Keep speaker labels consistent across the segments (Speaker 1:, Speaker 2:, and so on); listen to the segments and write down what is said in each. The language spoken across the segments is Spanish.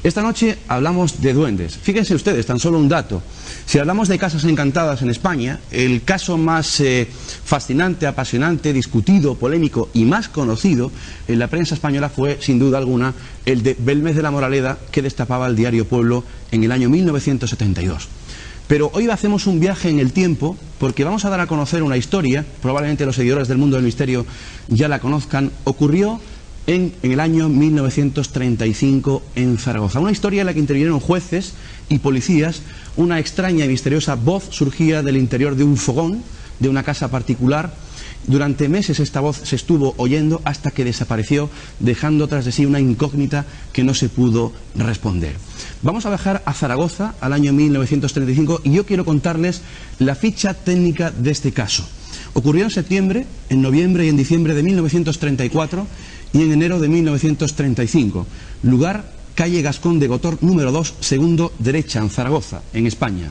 Speaker 1: Esta noche hablamos de duendes. Fíjense ustedes, tan solo un dato. Si hablamos de casas encantadas en España, el caso más fascinante, apasionante, discutido, polémico y más conocido en la prensa española fue, sin duda alguna, el de Belmez de la Moraleda, que destapaba el diario Pueblo en el año 1972. Pero hoy hacemos un viaje en el tiempo porque vamos a dar a conocer una historia, probablemente los seguidores del mundo del misterio ya la conozcan. Ocurrió en el año 1935 en Zaragoza. Una historia en la que intervinieron jueces y policías. Una extraña y misteriosa voz surgía del interior de un fogón de una casa particular. Durante meses esta voz se estuvo oyendo hasta que desapareció, dejando tras de sí una incógnita que no se pudo responder. Vamos a viajar a Zaragoza al año 1935 y yo quiero contarles la ficha técnica de este caso. Ocurrió en septiembre, en noviembre y en diciembre de 1934 y en enero de 1935. Lugar, calle Gascón de Gotor, número 2, segundo derecha, en Zaragoza, en España.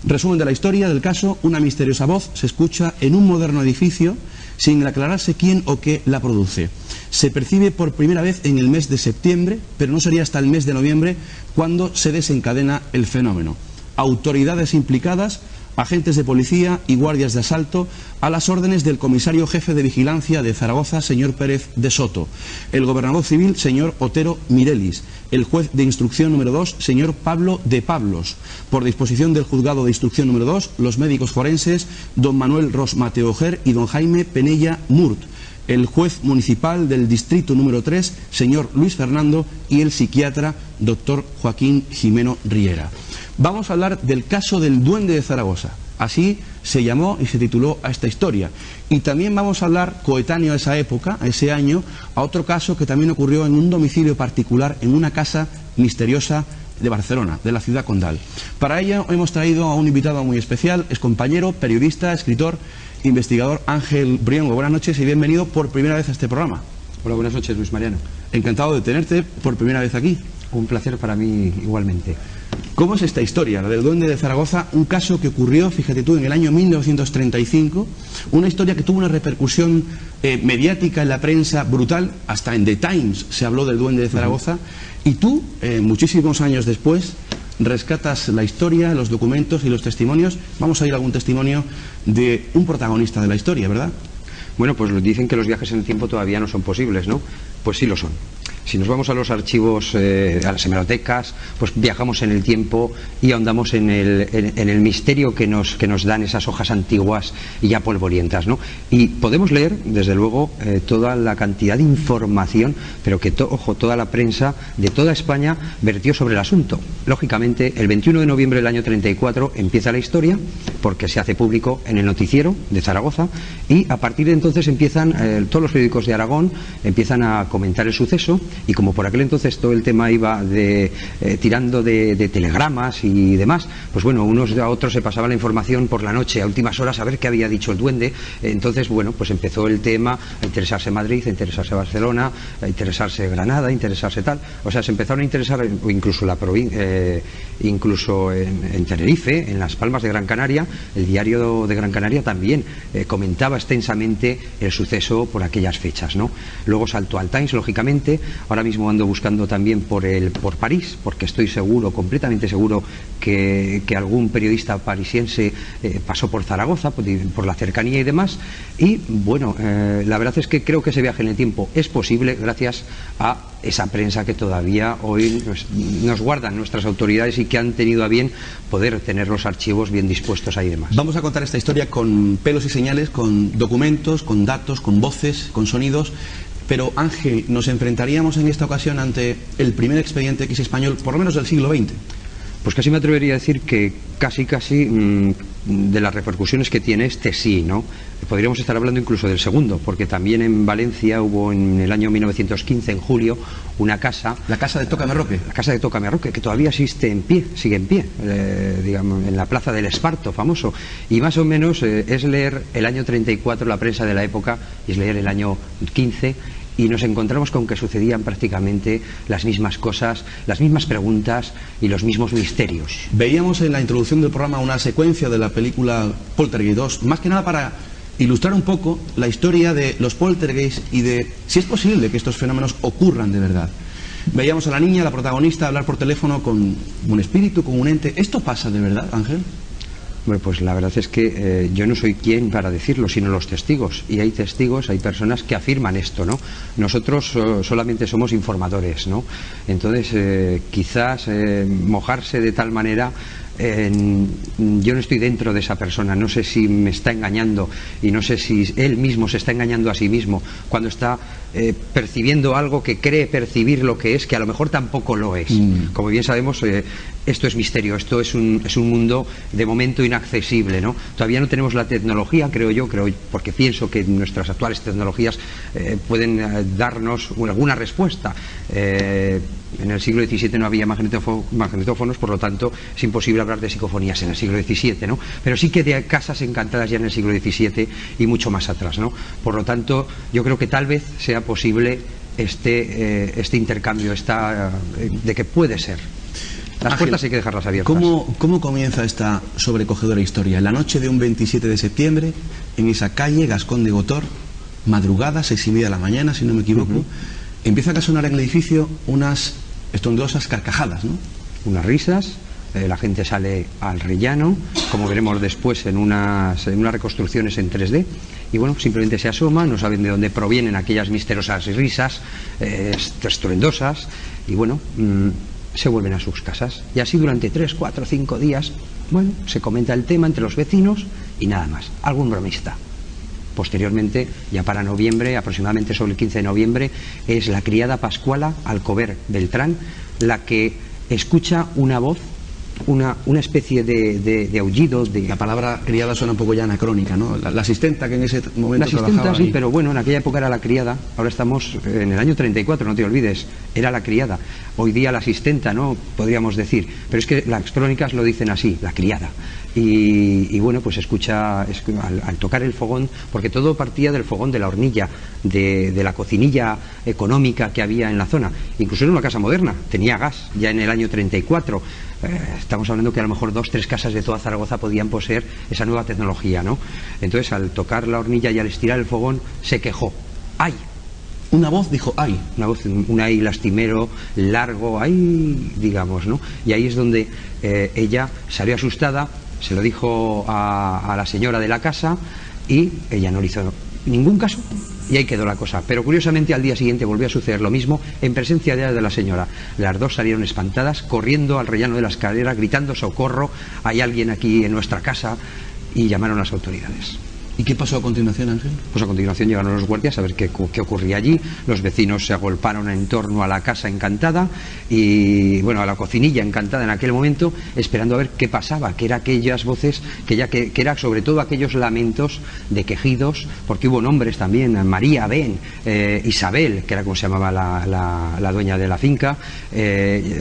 Speaker 1: Resumen de la historia del caso: una misteriosa voz se escucha en un moderno edificio sin aclararse quién o qué la produce. Se percibe por primera vez en el mes de septiembre, pero no sería hasta el mes de noviembre cuando se desencadena el fenómeno. Autoridades implicadas, agentes de policía y guardias de asalto, a las órdenes del comisario jefe de vigilancia de Zaragoza, señor Pérez de Soto, el gobernador civil, señor Otero Mirelis, el juez de instrucción número 2, señor Pablo de Pablos, por disposición del juzgado de instrucción número 2, los médicos forenses, don Manuel Ros Mateojer y don Jaime Penella Murt, el juez municipal del distrito número 3, señor Luis Fernando, y el psiquiatra, doctor Joaquín Jimeno Riera. Vamos a hablar del caso del Duende de Zaragoza. Así se llamó y se tituló a esta historia. Y también vamos a hablar, coetáneo a esa época, a ese año, a otro caso que también ocurrió en un domicilio particular, en una casa misteriosa de Barcelona, de la ciudad condal. Para ello hemos traído a un invitado muy especial, es compañero, periodista, escritor, investigador, Ángel Briongo. Buenas noches y bienvenido por primera vez a este programa.
Speaker 2: Hola, buenas noches, Luis Mariano.
Speaker 1: Encantado de tenerte por primera vez aquí.
Speaker 2: Un placer para mí igualmente.
Speaker 1: ¿Cómo es esta historia, la del Duende de Zaragoza? Un caso que ocurrió, fíjate tú, en el año 1935, una historia que tuvo una repercusión mediática en la prensa brutal, hasta en The Times se habló del Duende de Zaragoza, y tú, muchísimos años después, rescatas la historia, los documentos y los testimonios. Vamos a ir a algún testimonio de un protagonista de la historia, ¿verdad?
Speaker 2: Bueno, pues dicen que los viajes en el tiempo todavía no son posibles, ¿no? Pues sí lo son. Si nos vamos a los archivos, a las hemerotecas, pues viajamos en el tiempo y ahondamos en el misterio que nos dan esas hojas antiguas y ya polvorientas, ¿no? Y podemos leer, desde luego, toda la cantidad de información, pero que, ojo, toda la prensa de toda España vertió sobre el asunto. Lógicamente, el 21 de noviembre del año 34 empieza la historia, porque se hace público en el noticiero de Zaragoza, y a partir de entonces empiezan, todos los periódicos de Aragón empiezan a comentar el suceso. Y como por aquel entonces todo el tema iba tirando de telegramas y demás, pues bueno, unos a otros se pasaba la información por la noche, a últimas horas, a ver qué había dicho el duende. Entonces, bueno, pues empezó el tema a interesarse Madrid, a interesarse Barcelona, a interesarse Granada, a interesarse tal. O sea, se empezaron a interesar incluso incluso en Tenerife, en las Palmas de Gran Canaria. El diario de Gran Canaria también comentaba extensamente el suceso por aquellas fechas, ¿no? Luego saltó al Times, lógicamente. Ahora mismo ando buscando también por París, porque estoy seguro, completamente seguro, que algún periodista parisiense pasó por Zaragoza, por la cercanía y demás. Y bueno, la verdad es que creo que ese viaje en el tiempo es posible gracias a esa prensa que todavía hoy nos guardan nuestras autoridades y que han tenido a bien poder tener los archivos bien dispuestos ahí y demás.
Speaker 1: Vamos a contar esta historia con pelos y señales, con documentos, con datos, con voces, con sonidos. Pero Ángel, nos enfrentaríamos en esta ocasión ante el primer expediente X español, por lo menos del siglo XX.
Speaker 2: Pues casi me atrevería a decir que casi de las repercusiones que tiene este sí, ¿no? Podríamos estar hablando incluso del segundo, porque también en Valencia hubo en el año 1915, en julio, una casa...
Speaker 1: La casa de Tócame Roque.
Speaker 2: La casa de Tócame Roque, que todavía existe en pie, sigue en pie, digamos, en la plaza del Esparto, famoso. Y más o menos es leer el año 34, la prensa de la época, y es leer el año 15... y nos encontramos con que sucedían prácticamente las mismas cosas, las mismas preguntas y los mismos misterios.
Speaker 1: Veíamos en la introducción del programa una secuencia de la película Poltergeist 2, más que nada para ilustrar un poco la historia de los poltergeist y de si es posible que estos fenómenos ocurran de verdad. Veíamos a la niña, la protagonista, hablar por teléfono con un espíritu, con un ente. ¿Esto pasa de verdad, Ángel?
Speaker 2: Bueno, pues la verdad es que yo no soy quien para decirlo, sino los testigos. Y hay testigos, hay personas que afirman esto, ¿no? Nosotros solamente somos informadores, ¿no? Entonces, quizás mojarse de tal manera... yo no estoy dentro de esa persona, no sé si me está engañando y no sé si él mismo se está engañando a sí mismo cuando está percibiendo algo que cree percibir lo que es, que a lo mejor tampoco lo es. Como bien sabemos, esto es misterio, esto es un mundo de momento inaccesible, ¿no? Todavía no tenemos la tecnología, creo yo, porque pienso que nuestras actuales tecnologías pueden darnos alguna respuesta. En el siglo XVII no había magnetófonos, por lo tanto es imposible hablar de psicofonías en el siglo XVII, ¿no? Pero sí que de casas encantadas ya en el siglo XVII y mucho más atrás, ¿no? Por lo tanto, yo creo que tal vez sea posible este intercambio, de que puede ser. Las
Speaker 1: Ángel,
Speaker 2: puertas hay que dejarlas abiertas.
Speaker 1: ¿Cómo comienza esta sobrecogedora historia? La noche de un 27 de septiembre, en esa calle, Gascón de Gotor, madrugada, 6:30 de la mañana, si no me equivoco, empiezan a sonar en el edificio unas estrondosas carcajadas, ¿no?
Speaker 2: Unas risas, la gente sale al rellano, como veremos después en unas reconstrucciones en 3D, y bueno, simplemente se asoma, no saben de dónde provienen aquellas misteriosas risas estruendosas, y bueno, se vuelven a sus casas. Y así durante 3, 4, 5 días, bueno, se comenta el tema entre los vecinos y nada más, algún bromista. Posteriormente, ya para noviembre, aproximadamente sobre el 15 de noviembre, es la criada Pascuala Alcover Beltrán la que escucha una voz, una especie de aullido.
Speaker 1: La palabra criada suena un poco ya anacrónica, ¿no? La asistenta que en ese momento trabajaba
Speaker 2: sí,
Speaker 1: ahí.
Speaker 2: pero bueno, en aquella época era la criada, ahora estamos en el año 34, no te olvides, era la criada. Hoy día la asistenta, ¿no? Podríamos decir, pero es que las crónicas lo dicen así, la criada. Y bueno, pues escucha al tocar el fogón, porque todo partía del fogón de la hornilla, de la cocinilla económica que había en la zona. Incluso era una casa moderna, tenía gas ya en el año 34. Estamos hablando que a lo mejor 2, 3 casas de toda Zaragoza podían poseer esa nueva tecnología, ¿no? Entonces, al tocar la hornilla y al estirar el fogón, se quejó. ¡Ay!
Speaker 1: Una voz dijo ¡ay!
Speaker 2: Una voz, un ay lastimero, largo, ¡ay! Digamos, ¿no? Y ahí es donde ella salió asustada, se lo dijo a la señora de la casa y ella no le hizo ningún caso y ahí quedó la cosa. Pero curiosamente al día siguiente volvió a suceder lo mismo en presencia de la señora. Las dos salieron espantadas, corriendo al rellano de la escalera, gritando socorro, hay alguien aquí en nuestra casa, y llamaron a las autoridades.
Speaker 1: ¿Y qué pasó a continuación, Ángel?
Speaker 2: Pues a continuación llegaron los guardias a ver qué ocurría allí. Los vecinos se agolparon en torno a la casa encantada y, bueno, a la cocinilla encantada en aquel momento, esperando a ver qué pasaba, que era aquellas voces, que era sobre todo aquellos lamentos de quejidos, porque hubo nombres también, María, Ben, Isabel, que era como se llamaba la dueña de la finca.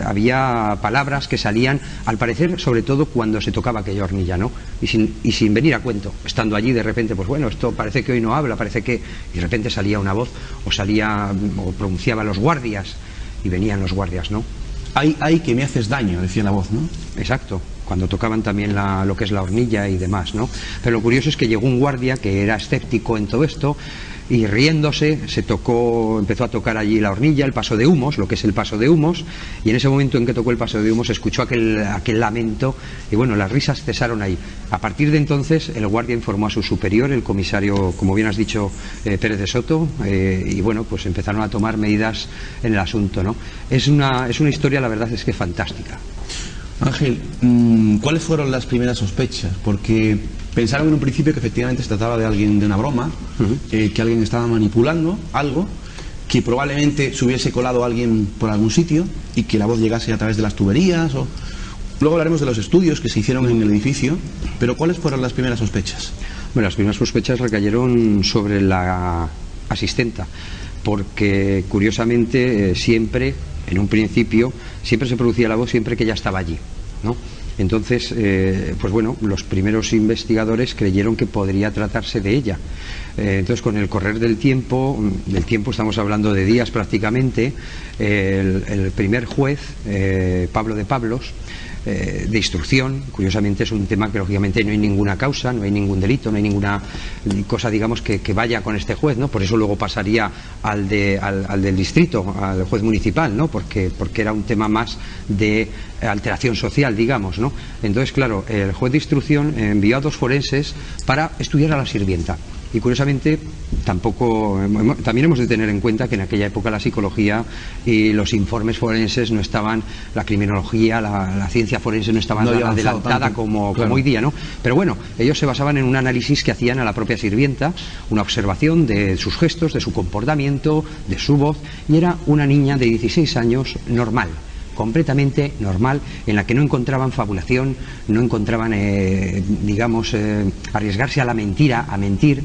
Speaker 2: Había palabras que salían, al parecer, sobre todo cuando se tocaba aquella hornilla, ¿no? Y sin venir a cuento, estando allí de repente, pues bueno, esto parece que hoy no habla, parece que... Y de repente salía una voz, o pronunciaba los guardias, y venían los guardias, ¿no?
Speaker 1: Ay, que me haces daño, decía la voz, ¿no?
Speaker 2: Exacto, cuando tocaban también lo que es la hornilla y demás, ¿no? Pero lo curioso es que llegó un guardia que era escéptico en todo esto, y riéndose empezó a tocar allí la hornilla, el paso de humos, lo que es el paso de humos, y en ese momento en que tocó el paso de humos escuchó aquel lamento, y bueno, las risas cesaron ahí. A partir de entonces el guardia informó a su superior, el comisario, como bien has dicho, Pérez de Soto, y bueno, pues empezaron a tomar medidas en el asunto, ¿no? Es una historia, la verdad es que fantástica.
Speaker 1: Ángel, ¿cuáles fueron las primeras sospechas? Porque pensaron en un principio que efectivamente se trataba de alguien, de una broma, que alguien estaba manipulando algo, que probablemente se hubiese colado alguien por algún sitio y que la voz llegase a través de las tuberías. Luego hablaremos de los estudios que se hicieron en el edificio, pero ¿cuáles fueron las primeras sospechas? Bueno,
Speaker 2: las primeras sospechas recayeron sobre la asistenta, porque curiosamente siempre, en un principio, siempre se producía la voz siempre que ella estaba allí, ¿no? Entonces, pues bueno, los primeros investigadores creyeron que podría tratarse de ella. Entonces, con el correr del tiempo estamos hablando de días prácticamente, el primer juez, Pablo de Pablos, de instrucción, curiosamente es un tema que lógicamente no hay ninguna causa, no hay ningún delito, no hay ninguna cosa, digamos, que vaya con este juez, ¿no? Por eso luego pasaría al del distrito, al juez municipal, ¿no? Porque era un tema más de alteración social, digamos, ¿no? Entonces, claro, el juez de instrucción envió a 2 forenses para estudiar a la sirvienta. Y curiosamente también hemos de tener en cuenta que en aquella época la psicología y los informes forenses no estaban, la criminología, la ciencia forense no estaba tan adelantada como hoy día, ¿no? Pero bueno, ellos se basaban en un análisis que hacían a la propia sirvienta, una observación de sus gestos, de su comportamiento, de su voz, y era una niña de 16 años normal, completamente normal, en la que no encontraban fabulación, no encontraban, digamos, arriesgarse a la mentira, a mentir,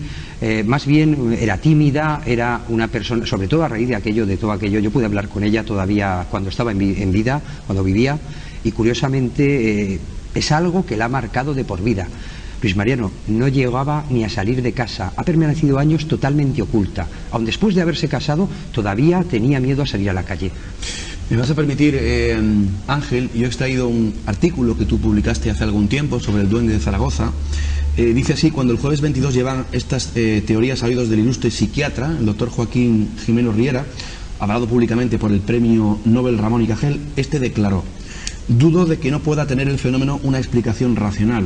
Speaker 2: más bien era tímida, era una persona, sobre todo a raíz de todo aquello, yo pude hablar con ella todavía cuando estaba en vida, cuando vivía, y curiosamente es algo que la ha marcado de por vida. Luis Mariano no llegaba ni a salir de casa, ha permanecido años totalmente oculta, aun después de haberse casado todavía tenía miedo a salir a la calle.
Speaker 1: Me vas a permitir, Ángel, yo he extraído un artículo que tú publicaste hace algún tiempo sobre el duende de Zaragoza. Dice así: cuando el jueves 22 llevan estas teorías a oídos del ilustre psiquiatra, el doctor Joaquín Gimeno Riera, avalado públicamente por el premio Nobel Ramón y Cajel, este declaró: dudo de que no pueda tener el fenómeno una explicación racional.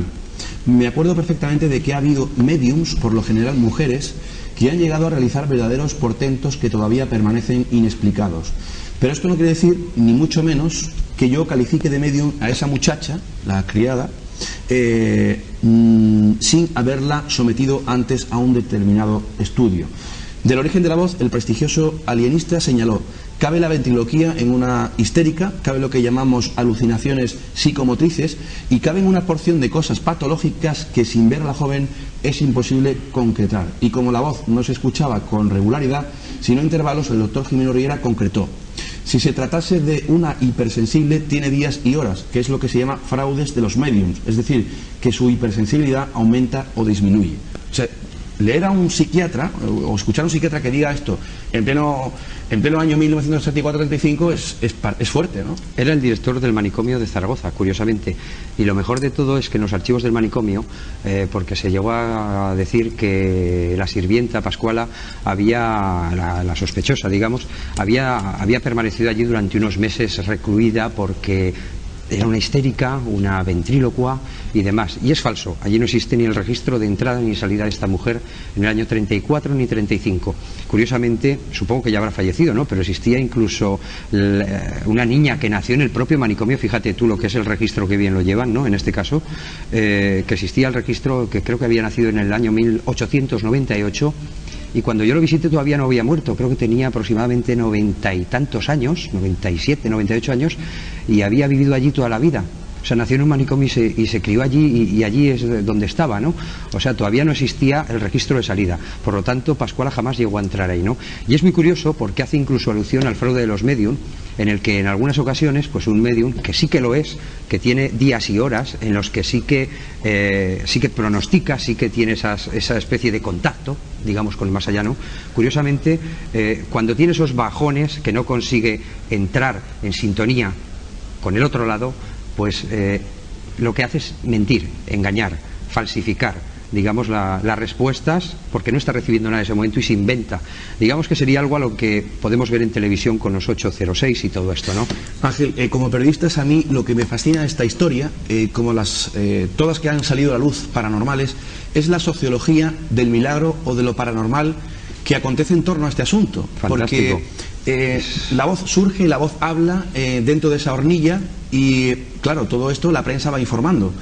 Speaker 1: Me acuerdo perfectamente de que ha habido médiums, por lo general mujeres, que han llegado a realizar verdaderos portentos que todavía permanecen inexplicados. Pero esto no quiere decir, ni mucho menos, que yo califique de medium a esa muchacha, la criada, sin haberla sometido antes a un determinado estudio. Del origen de la voz, el prestigioso alienista señaló: cabe la ventriloquía en una histérica, cabe lo que llamamos alucinaciones psicomotrices, y cabe una porción de cosas patológicas que sin ver a la joven es imposible concretar. Y como la voz no se escuchaba con regularidad, sino intervalos, el doctor Gimeno Riera concretó: si se tratase de una hipersensible, tiene días y horas, que es lo que se llama fraudes de los mediums, es decir, que su hipersensibilidad aumenta o disminuye. O sea, leer a un psiquiatra o escuchar a un psiquiatra que diga esto en pleno año 1974-35 es fuerte, ¿no?
Speaker 2: Era el director del manicomio de Zaragoza, curiosamente, y lo mejor de todo es que en los archivos del manicomio, porque se llegó a decir que la sirvienta Pascuala la sospechosa, digamos, había permanecido allí durante unos meses recluida porque era una histérica, una ventrílocua y demás. Y es falso, allí no existe ni el registro de entrada ni salida de esta mujer en el año 34 ni 35. Curiosamente, supongo que ya habrá fallecido, ¿no? Pero existía incluso una niña que nació en el propio manicomio, fíjate tú lo que es el registro, que bien lo llevan, ¿no? En este caso, que existía el registro, que creo que había nacido en el año 1898. Y cuando yo lo visité todavía no había muerto, creo que tenía aproximadamente 90 y tantos años, 97, 98 años, y había vivido allí toda la vida. O sea, nació en un manicomio y se crió allí, y allí es donde estaba, ¿no? O sea, todavía no existía el registro de salida. Por lo tanto, Pascuala jamás llegó a entrar ahí, ¿no? Y es muy curioso porque hace incluso alusión al fraude de los medium, en el que en algunas ocasiones, pues un medium, que sí que lo es, que tiene días y horas en los que sí que pronostica, sí que tiene esa especie de contacto, digamos, con el más allá, ¿no? Curiosamente, cuando tiene esos bajones que no consigue entrar en sintonía con el otro lado, pues lo que hace es mentir, engañar, falsificar, digamos, las respuestas, porque no está recibiendo nada en ese momento y se inventa. Digamos que sería algo a lo que podemos ver en televisión con los 806 y todo esto, ¿no?
Speaker 1: Ángel, como periodistas, a mí lo que me fascina de esta historia, como todas que han salido a la luz paranormales, es la sociología del milagro o de lo paranormal que acontece en torno a este asunto.
Speaker 2: Fantástico.
Speaker 1: Porque la voz surge, la voz habla dentro de esa hornilla y, claro, todo esto la prensa va informando.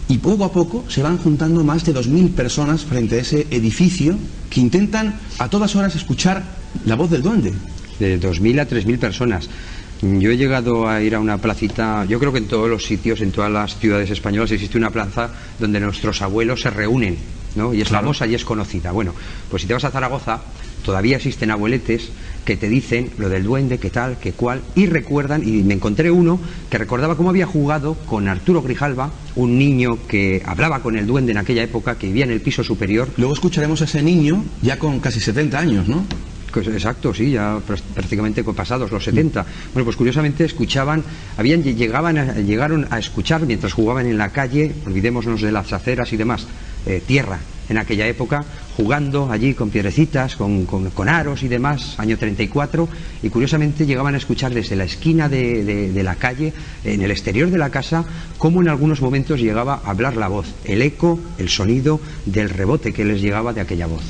Speaker 1: Y poco a poco se van juntando más de 2000 personas frente a ese edificio que intentan a todas horas escuchar la voz del duende.
Speaker 2: De 2000 a 3000 personas. Yo he llegado a ir a una placita, yo creo que en todos los sitios, en todas las ciudades españolas existe una plaza donde nuestros abuelos se reúnen, ¿no? Y es famosa y es conocida. Bueno, pues si te vas a Zaragoza, todavía existen abueletes que te dicen lo del duende, qué tal, qué cual, y recuerdan, y me encontré uno que recordaba cómo había jugado con Arturo Grijalva, un niño que hablaba con el duende en aquella época, que vivía en el piso superior.
Speaker 1: Luego escucharemos a ese niño ya con casi 70 años, ¿no?
Speaker 2: Pues exacto, sí, ya prácticamente pasados los 70. Bueno, pues curiosamente llegaron a escuchar mientras jugaban en la calle, olvidémonos de las aceras y demás, tierra en aquella época, jugando allí con piedrecitas, con aros y demás, año 34, y curiosamente llegaban a escuchar desde la esquina de la calle, en el exterior de la casa, cómo en algunos momentos llegaba a hablar la voz, el eco, el sonido del rebote que les llegaba de aquella voz.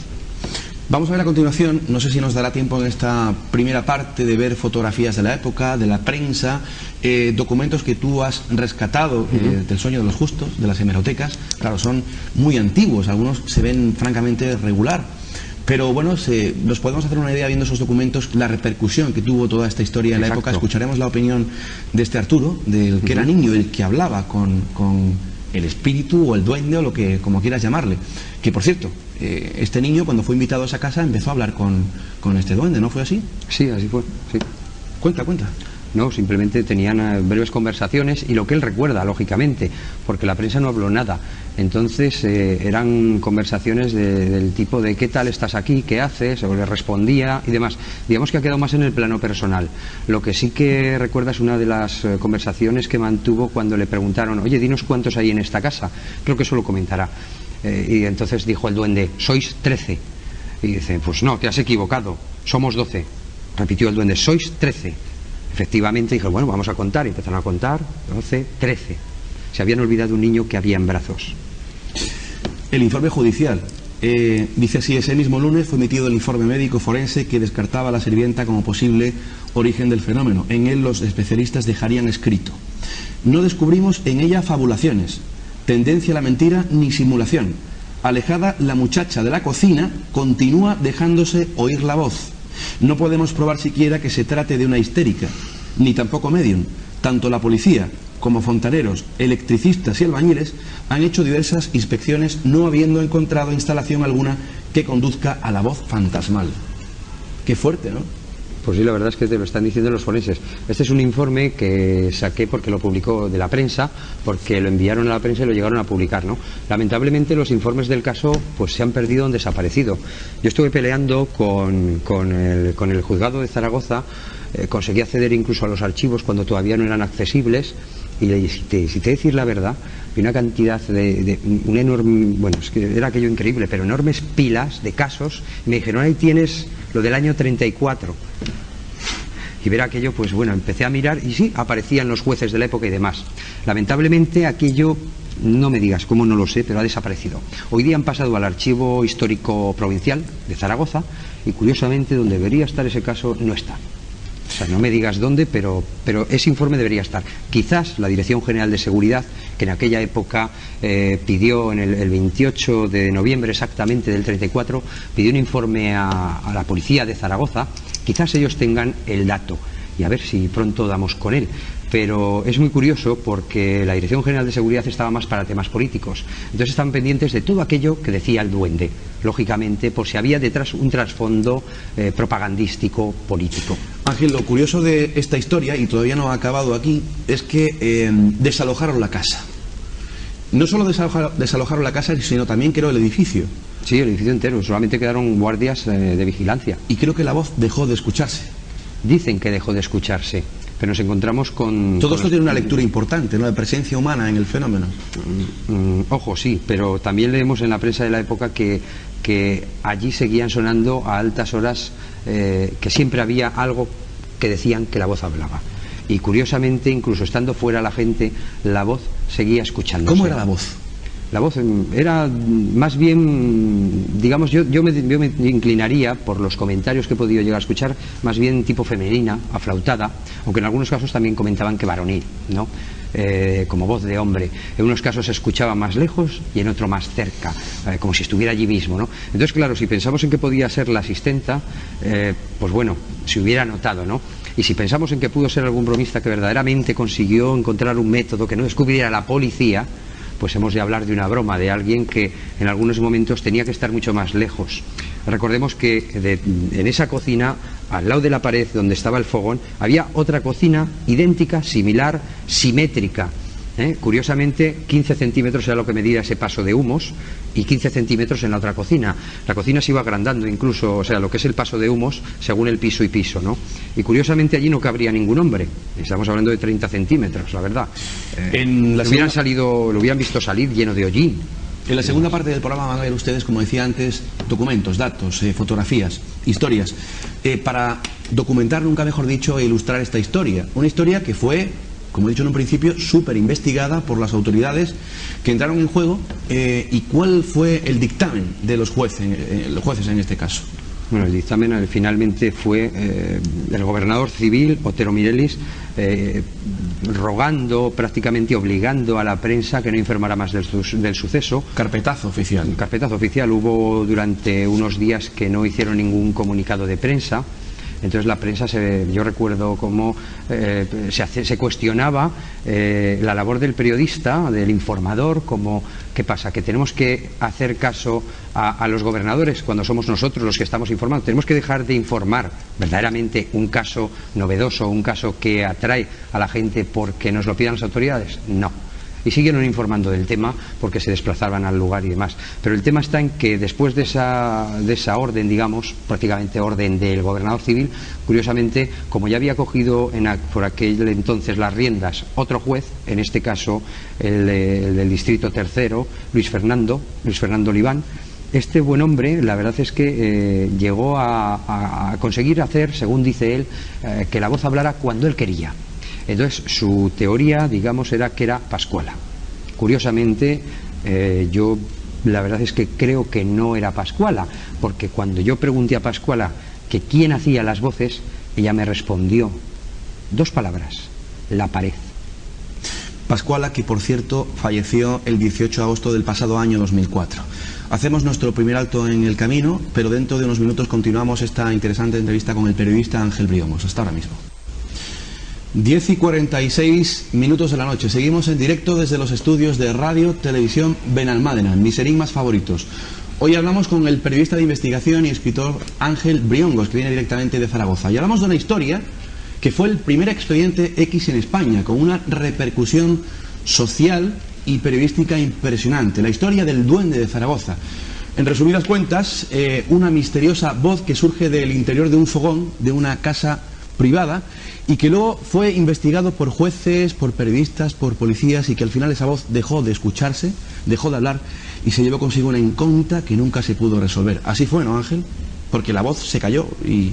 Speaker 1: Vamos a ver a continuación, no sé si nos dará tiempo en esta primera parte de ver fotografías de la época, de la prensa, documentos que tú has rescatado del sueño de los justos, de las hemerotecas. Claro, son muy antiguos, algunos se ven francamente regular, pero bueno, nos podemos hacer una idea viendo esos documentos, la repercusión que tuvo toda esta historia en la época. Escucharemos la opinión de este Arturo, del que era niño, el que hablaba con el espíritu o el duende o lo que como quieras llamarle, que por cierto, este niño cuando fue invitado a esa casa empezó a hablar con este duende, ¿no fue así?
Speaker 2: Sí, así fue, sí.
Speaker 1: Cuenta.
Speaker 2: No, simplemente tenían breves conversaciones y lo que él recuerda, lógicamente, porque la prensa no habló nada. Entonces eran conversaciones del tipo de ¿qué tal estás aquí? ¿Qué haces? O le respondía y demás. Digamos que ha quedado más en el plano personal. Lo que sí que recuerda es una de las conversaciones que mantuvo cuando le preguntaron, oye, dinos cuántos hay en esta casa. Creo que eso lo comentará. Y entonces dijo el duende, sois 13. Y dice, pues no, te has equivocado, somos 12. Repitió el duende, sois 13. Efectivamente dijo, bueno, vamos a contar. Y empezaron a contar, 12, 13. Se habían olvidado un niño que había en brazos.
Speaker 1: El informe judicial. Dice así, ese mismo lunes fue emitido el informe médico forense que descartaba a la sirvienta como posible origen del fenómeno. En él los especialistas dejarían escrito: no descubrimos en ella fabulaciones, tendencia a la mentira ni simulación. Alejada la muchacha de la cocina, continúa dejándose oír la voz. No podemos probar siquiera que se trate de una histérica, ni tampoco medium. Tanto la policía como fontaneros, electricistas y albañiles han hecho diversas inspecciones, no habiendo encontrado instalación alguna que conduzca a la voz fantasmal. Qué fuerte, ¿no?
Speaker 2: Pues sí, la verdad es que te lo están diciendo los forenses. Este es un informe que saqué porque lo publicó de la prensa, porque lo enviaron a la prensa y lo llegaron a publicar, ¿no? Lamentablemente los informes del caso pues se han perdido o han desaparecido. Yo estuve peleando con el juzgado de Zaragoza, conseguí acceder incluso a los archivos cuando todavía no eran accesibles, y si te decir la verdad, y una cantidad de un enorme, bueno, es que era aquello increíble, pero enormes pilas de casos, y me dijeron, ahí tienes lo del año 34. Y ver aquello, pues bueno, empecé a mirar y sí, aparecían los jueces de la época y demás. Lamentablemente aquello, no me digas cómo, no lo sé, pero ha desaparecido. Hoy día han pasado al Archivo Histórico Provincial de Zaragoza y curiosamente donde debería estar ese caso no está. O sea, no me digas dónde, pero ese informe debería estar. Quizás la Dirección General de Seguridad, que en aquella época pidió, en el 28 de noviembre exactamente del 34, pidió un informe a la policía de Zaragoza, quizás ellos tengan el dato y a ver si pronto damos con él. Pero es muy curioso porque la Dirección General de Seguridad estaba más para temas políticos. Entonces estaban pendientes de todo aquello que decía el duende, lógicamente, por si había detrás un trasfondo propagandístico, político.
Speaker 1: Ángel, lo curioso de esta historia, y todavía no ha acabado aquí, es que desalojaron la casa. No solo desalojaron la casa, sino también creo el edificio.
Speaker 2: Sí, el edificio entero, solamente quedaron guardias de vigilancia.
Speaker 1: Y creo que la voz dejó de escucharse.
Speaker 2: Dicen que dejó de escucharse, pero nos encontramos con...
Speaker 1: Todo esto tiene una lectura importante, ¿no?, de presencia humana en el fenómeno.
Speaker 2: Ojo, sí, pero también leemos en la prensa de la época que allí seguían sonando a altas horas, que siempre había algo que decían que la voz hablaba. Y curiosamente, incluso estando fuera la gente, la voz seguía escuchándose.
Speaker 1: ¿Cómo era la voz?
Speaker 2: La voz era más bien, digamos, yo me inclinaría, por los comentarios que he podido llegar a escuchar, más bien tipo femenina, aflautada, aunque en algunos casos también comentaban que varonil, ¿no? Como voz de hombre. En unos casos se escuchaba más lejos y en otro más cerca, como si estuviera allí mismo, ¿no? Entonces, claro, si pensamos en que podía ser la asistenta, pues bueno, se hubiera notado, ¿no? Y si pensamos en que pudo ser algún bromista que verdaderamente consiguió encontrar un método que no descubriera la policía, pues hemos de hablar de una broma, de alguien que en algunos momentos tenía que estar mucho más lejos. Recordemos que en esa cocina, al lado de la pared donde estaba el fogón, había otra cocina idéntica, similar, simétrica. Curiosamente, 15 centímetros era lo que medía ese paso de humos y 15 centímetros en la otra cocina. La cocina se iba agrandando incluso, o sea, lo que es el paso de humos según el piso y piso, ¿no? Y curiosamente allí no cabría ningún hombre. Estamos hablando de 30 centímetros, la verdad. Lo hubieran visto salir lleno de hollín.
Speaker 1: En la segunda parte del programa van a ver ustedes, como decía antes, documentos, datos, fotografías, historias, para documentar, nunca mejor dicho, e ilustrar esta historia. Una historia que fue, como he dicho en un principio, súper investigada por las autoridades que entraron en juego. ¿Y cuál fue el dictamen de los jueces en este caso?
Speaker 2: Bueno, el dictamen finalmente fue el gobernador civil, Otero Mirelis, rogando, prácticamente obligando a la prensa que no informara más del suceso.
Speaker 1: Carpetazo oficial.
Speaker 2: Carpetazo oficial. Hubo durante unos días que no hicieron ningún comunicado de prensa. Entonces la prensa, yo recuerdo cómo se cuestionaba la labor del periodista, del informador, como, ¿qué pasa? Que tenemos que hacer caso a los gobernadores cuando somos nosotros los que estamos informando. Tenemos que dejar de informar verdaderamente un caso novedoso, un caso que atrae a la gente porque nos lo pidan las autoridades. No. Y siguieron informando del tema porque se desplazaban al lugar y demás. Pero el tema está en que después de esa orden, digamos, prácticamente orden del gobernador civil, curiosamente, como ya había cogido por aquel entonces las riendas otro juez, en este caso el del distrito tercero, Luis Fernando Oliván, este buen hombre, la verdad es que llegó a conseguir hacer, según dice él, que la voz hablara cuando él quería. Entonces su teoría, digamos, era que era Pascuala. Curiosamente, yo la verdad es que creo que no era Pascuala, porque cuando yo pregunté a Pascuala que quién hacía las voces, ella me respondió 2 palabras: la pared.
Speaker 1: Pascuala, que por cierto falleció el 18 de agosto del pasado año 2004. Hacemos nuestro primer alto en el camino, pero dentro de unos minutos continuamos esta interesante entrevista con el periodista Ángel Briongos. Hasta ahora mismo. 10:46 de la noche. Seguimos en directo desde los estudios de Radio Televisión Benalmádena, mis enigmas favoritos. Hoy hablamos con el periodista de investigación y escritor Ángel Briongos, que viene directamente de Zaragoza. Y hablamos de una historia que fue el primer expediente X en España, con una repercusión social y periodística impresionante. La historia del duende de Zaragoza. En resumidas cuentas, una misteriosa voz que surge del interior de un fogón de una casa privada y que luego fue investigado por jueces, por periodistas, por policías, y que al final esa voz dejó de escucharse, dejó de hablar y se llevó consigo una incógnita que nunca se pudo resolver. Así fue, ¿no, Ángel? Porque la voz se cayó y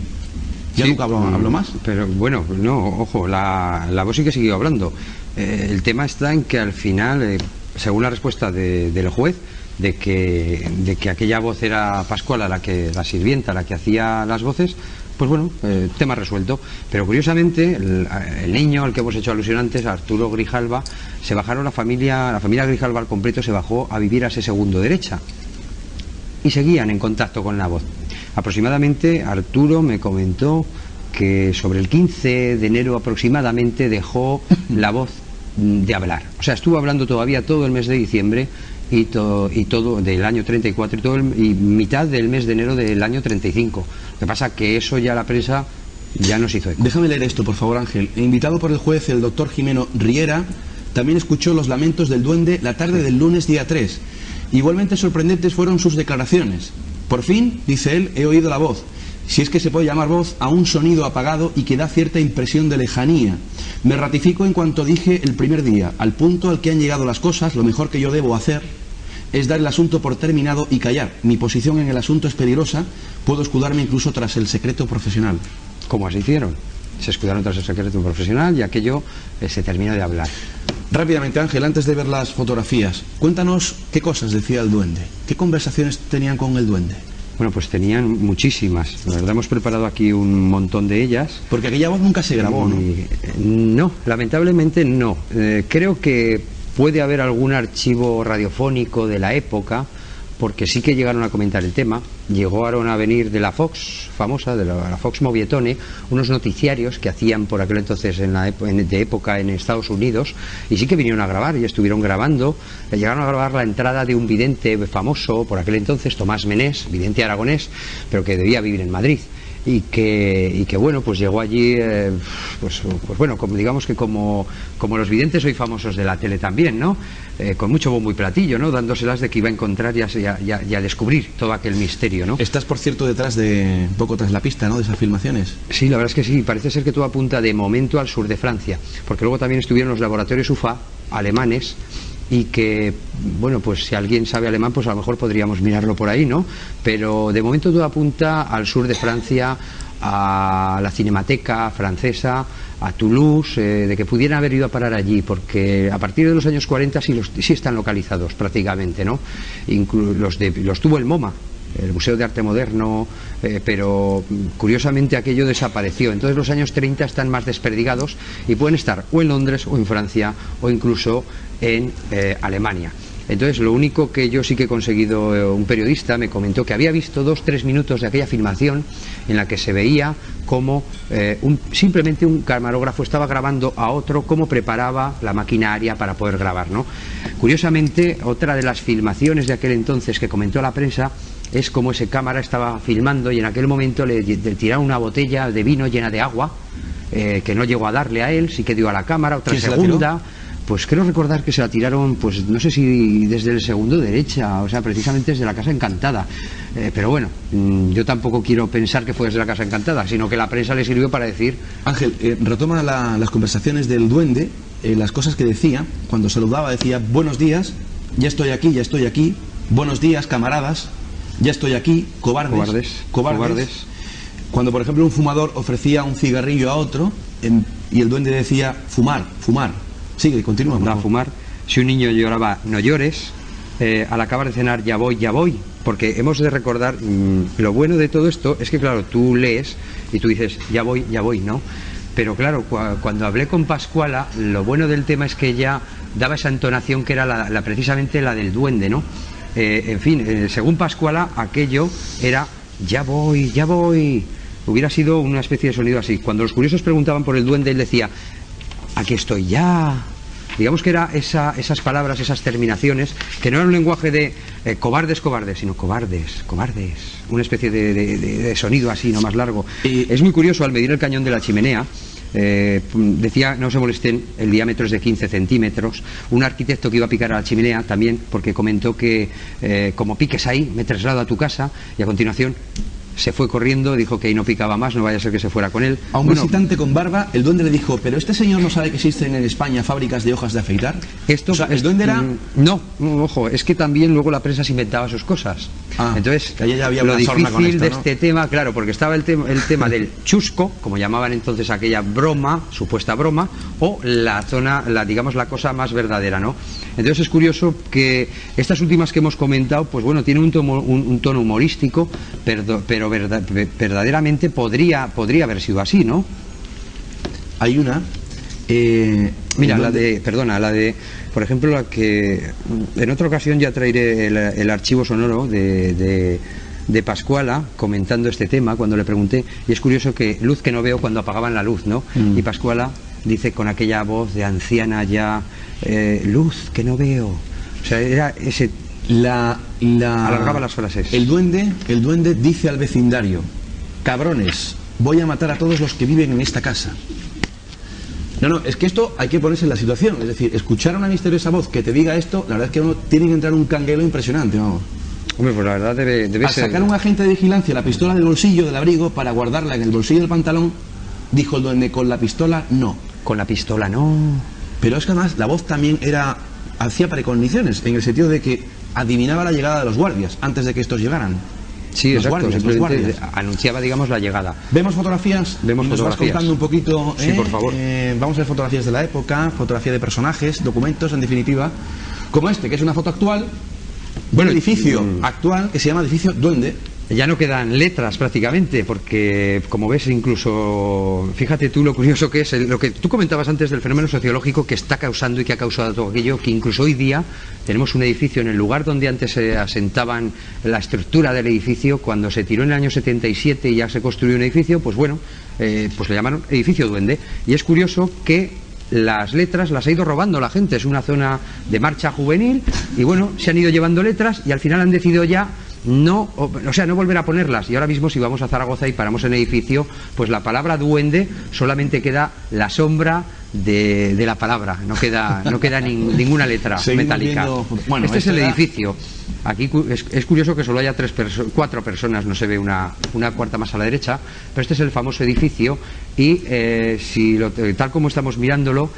Speaker 1: ya sí, nunca habló más.
Speaker 2: Pero bueno, no, ojo, la voz sí que siguió hablando. El tema está en que al final, según la respuesta del juez, de que aquella voz era Pascuala, la sirvienta, la que hacía las voces, pues bueno, tema resuelto. Pero curiosamente, el niño al que hemos hecho alusión antes, Arturo Grijalva, se bajaron la familia Grijalva al completo se bajó a vivir a ese segundo derecha y seguían en contacto con la voz. Aproximadamente, Arturo me comentó que sobre el 15 de enero aproximadamente dejó la voz de hablar. O sea, estuvo hablando todavía todo el mes de diciembre y todo del año 34 y mitad del mes de enero del año 35. Lo que pasa que eso ya la prensa ya nos hizo eco.
Speaker 1: Déjame leer esto, por favor, Ángel. Invitado por el juez, el doctor Jimeno Riera, también escuchó los lamentos del duende la tarde del lunes día 3. Igualmente sorprendentes fueron sus declaraciones. Por fin, dice él, he oído la voz, si es que se puede llamar voz, a un sonido apagado y que da cierta impresión de lejanía. Me ratifico en cuanto dije el primer día, al punto al que han llegado las cosas, lo mejor que yo debo hacer es dar el asunto por terminado y callar. Mi posición en el asunto es peligrosa, puedo escudarme incluso tras el secreto profesional.
Speaker 2: ¿Cómo así hicieron? Se escudaron tras el secreto profesional y aquello se terminó de hablar.
Speaker 1: Rápidamente, Ángel, antes de ver las fotografías, cuéntanos qué cosas decía el duende, qué conversaciones tenían con el duende.
Speaker 2: Bueno, pues tenían muchísimas. La verdad, hemos preparado aquí un montón de ellas.
Speaker 1: Porque aquella voz nunca se grabó, ¿no?
Speaker 2: No, lamentablemente no. Creo que puede haber algún archivo radiofónico de la época, porque sí que llegaron a comentar el tema. Llegaron a venir de la Fox, famosa, de la Fox Movietone, unos noticiarios que hacían por aquel entonces de época en Estados Unidos, y sí que vinieron a grabar y estuvieron grabando. Llegaron a grabar la entrada de un vidente famoso por aquel entonces, Tomás Menés, vidente aragonés, pero que debía vivir en Madrid. Y que bueno, pues llegó allí, pues bueno, digamos que como los videntes hoy famosos de la tele también, ¿no? Con mucho bombo y platillo, ¿no? Dándoselas de que iba a encontrar y a descubrir todo aquel misterio, ¿no?
Speaker 1: Estás, por cierto, un poco tras la pista, ¿no?, de esas filmaciones.
Speaker 2: Sí, la verdad es que sí, parece ser que todo apunta de momento al sur de Francia, porque luego también estuvieron los laboratorios UFA alemanes, y que, bueno, pues si alguien sabe alemán, pues a lo mejor podríamos mirarlo por ahí, ¿no? Pero de momento todo apunta al sur de Francia, a la Cinemateca Francesa, a Toulouse, de que pudieran haber ido a parar allí, porque a partir de los años 40 sí están localizados prácticamente, ¿no? Los tuvo el MoMA, el Museo de Arte Moderno, pero curiosamente aquello desapareció. Entonces los años 30 están más desperdigados y pueden estar o en Londres o en Francia o incluso en Alemania. Entonces lo único que yo sí que he conseguido, un periodista me comentó que había visto 2-3 minutos de aquella filmación en la que se veía cómo simplemente un camarógrafo estaba grabando a otro cómo preparaba la maquinaria para poder grabar, ¿no? Curiosamente, otra de las filmaciones de aquel entonces que comentó la prensa es como ese cámara estaba filmando y en aquel momento le tiraron una botella de vino llena de agua, que no llegó a darle a él, sí que dio a la cámara, otra segunda. Pues creo recordar que se la tiraron, pues no sé si desde el segundo derecha, o sea, precisamente desde la Casa Encantada. Pero bueno, yo tampoco quiero pensar que fue desde la Casa Encantada, sino que la prensa le sirvió para decir...
Speaker 1: Ángel, retoma las conversaciones del duende, las cosas que decía, cuando saludaba decía: buenos días, ya estoy aquí, buenos días, camaradas, ya estoy aquí, cobardes. Cuando, por ejemplo, un fumador ofrecía un cigarrillo a otro, y el duende decía: fumar. Sigue, continúa.
Speaker 2: A fumar. Si un niño lloraba, no llores. Al acabar de cenar, ya voy. Porque hemos de recordar, lo bueno de todo esto es que, claro, tú lees y tú dices, ya voy, ¿no? Pero claro, cuando hablé con Pascuala, lo bueno del tema es que ella daba esa entonación que era precisamente la del duende, ¿no? En fin, según Pascuala, aquello era, ya voy. Hubiera sido una especie de sonido así. Cuando los curiosos preguntaban por el duende, él decía, aquí estoy ya. Digamos que era esas palabras, esas terminaciones, que no era un lenguaje de cobardes, sino cobardes. Una especie de sonido así, no más largo. Es muy curioso, al medir el cañón de la chimenea, decía, no se molesten, el diámetro es de 15 centímetros. Un arquitecto que iba a picar a la chimenea también, porque comentó que como piques ahí, me traslado a tu casa, y a continuación se fue corriendo, dijo que ahí no picaba más, no vaya a ser que se fuera con él.
Speaker 1: A un visitante con barba, el duende le dijo: ¿pero este señor no sabe que existen en España fábricas de hojas de afeitar?
Speaker 2: Esto, o sea, el duende era... No, ojo, es que también luego la prensa se inventaba sus cosas. Entonces,
Speaker 1: que ya había
Speaker 2: lo
Speaker 1: una
Speaker 2: difícil
Speaker 1: sorna con esto,
Speaker 2: de
Speaker 1: ¿no?
Speaker 2: este tema, claro, porque estaba el tema del chusco, como llamaban entonces aquella broma, supuesta broma, o la digamos, la cosa más verdadera, ¿no? Entonces es curioso que estas últimas que hemos comentado, pues bueno, tienen un tono humorístico, pero verdaderamente podría haber sido así, ¿no?
Speaker 1: Hay una...
Speaker 2: Mira, por ejemplo, la que en otra ocasión ya traeré el archivo sonoro de Pascuala comentando este tema cuando le pregunté, y es curioso que luz que no veo cuando apagaban la luz, ¿no? Y Pascuala dice con aquella voz de anciana ya, luz que no veo. O sea, era ese... alargaba las frases.
Speaker 1: El duende dice al vecindario: cabrones, voy a matar a todos los que viven en esta casa. No, es que esto hay que ponerse en la situación. Es decir, escuchar a una misteriosa voz que te diga esto, la verdad es que uno tiene que entrar un canguelo impresionante, vamos.
Speaker 2: Hombre, pues la verdad debe ser...
Speaker 1: Al sacar un agente de vigilancia la pistola del bolsillo del abrigo para guardarla en el bolsillo del pantalón, dijo el duende: con la pistola no.
Speaker 2: Con la pistola no.
Speaker 1: Pero es que además la voz también hacía precogniciones, en el sentido de que adivinaba la llegada de los guardias antes de que estos llegaran.
Speaker 2: Sí,
Speaker 1: los
Speaker 2: exacto,
Speaker 1: guardias.
Speaker 2: Anunciaba, digamos, la llegada.
Speaker 1: ¿Vemos fotografías?
Speaker 2: Vemos
Speaker 1: Nos
Speaker 2: fotografías.
Speaker 1: vas contando un poquito.
Speaker 2: Sí, por favor.
Speaker 1: Vamos a ver fotografías de la época, fotografía de personajes, documentos, en definitiva, como este, que es una foto actual, de un edificio actual que se llama Edificio Duende,
Speaker 2: Ya no quedan letras prácticamente, porque como ves, incluso, fíjate tú lo curioso que es, lo que tú comentabas antes del fenómeno sociológico que está causando y que ha causado todo aquello, que incluso hoy día tenemos un edificio en el lugar donde antes se asentaban la estructura del edificio. Cuando se tiró en el año 77 y ya se construyó un edificio, pues bueno, pues le llamaron edificio Duende. Y es curioso que las letras las ha ido robando la gente, es una zona de marcha juvenil y bueno, se han ido llevando letras y al final han decidido ya no volver a ponerlas. Y ahora mismo, si vamos a Zaragoza y paramos en el edificio, pues la palabra duende solamente queda la sombra de la palabra, no queda ninguna letra metálica.
Speaker 1: Bueno,
Speaker 2: este es el edificio. Aquí es curioso que solo haya 4 personas, no se ve una cuarta más a la derecha, pero este es el famoso edificio y tal como estamos mirándolo,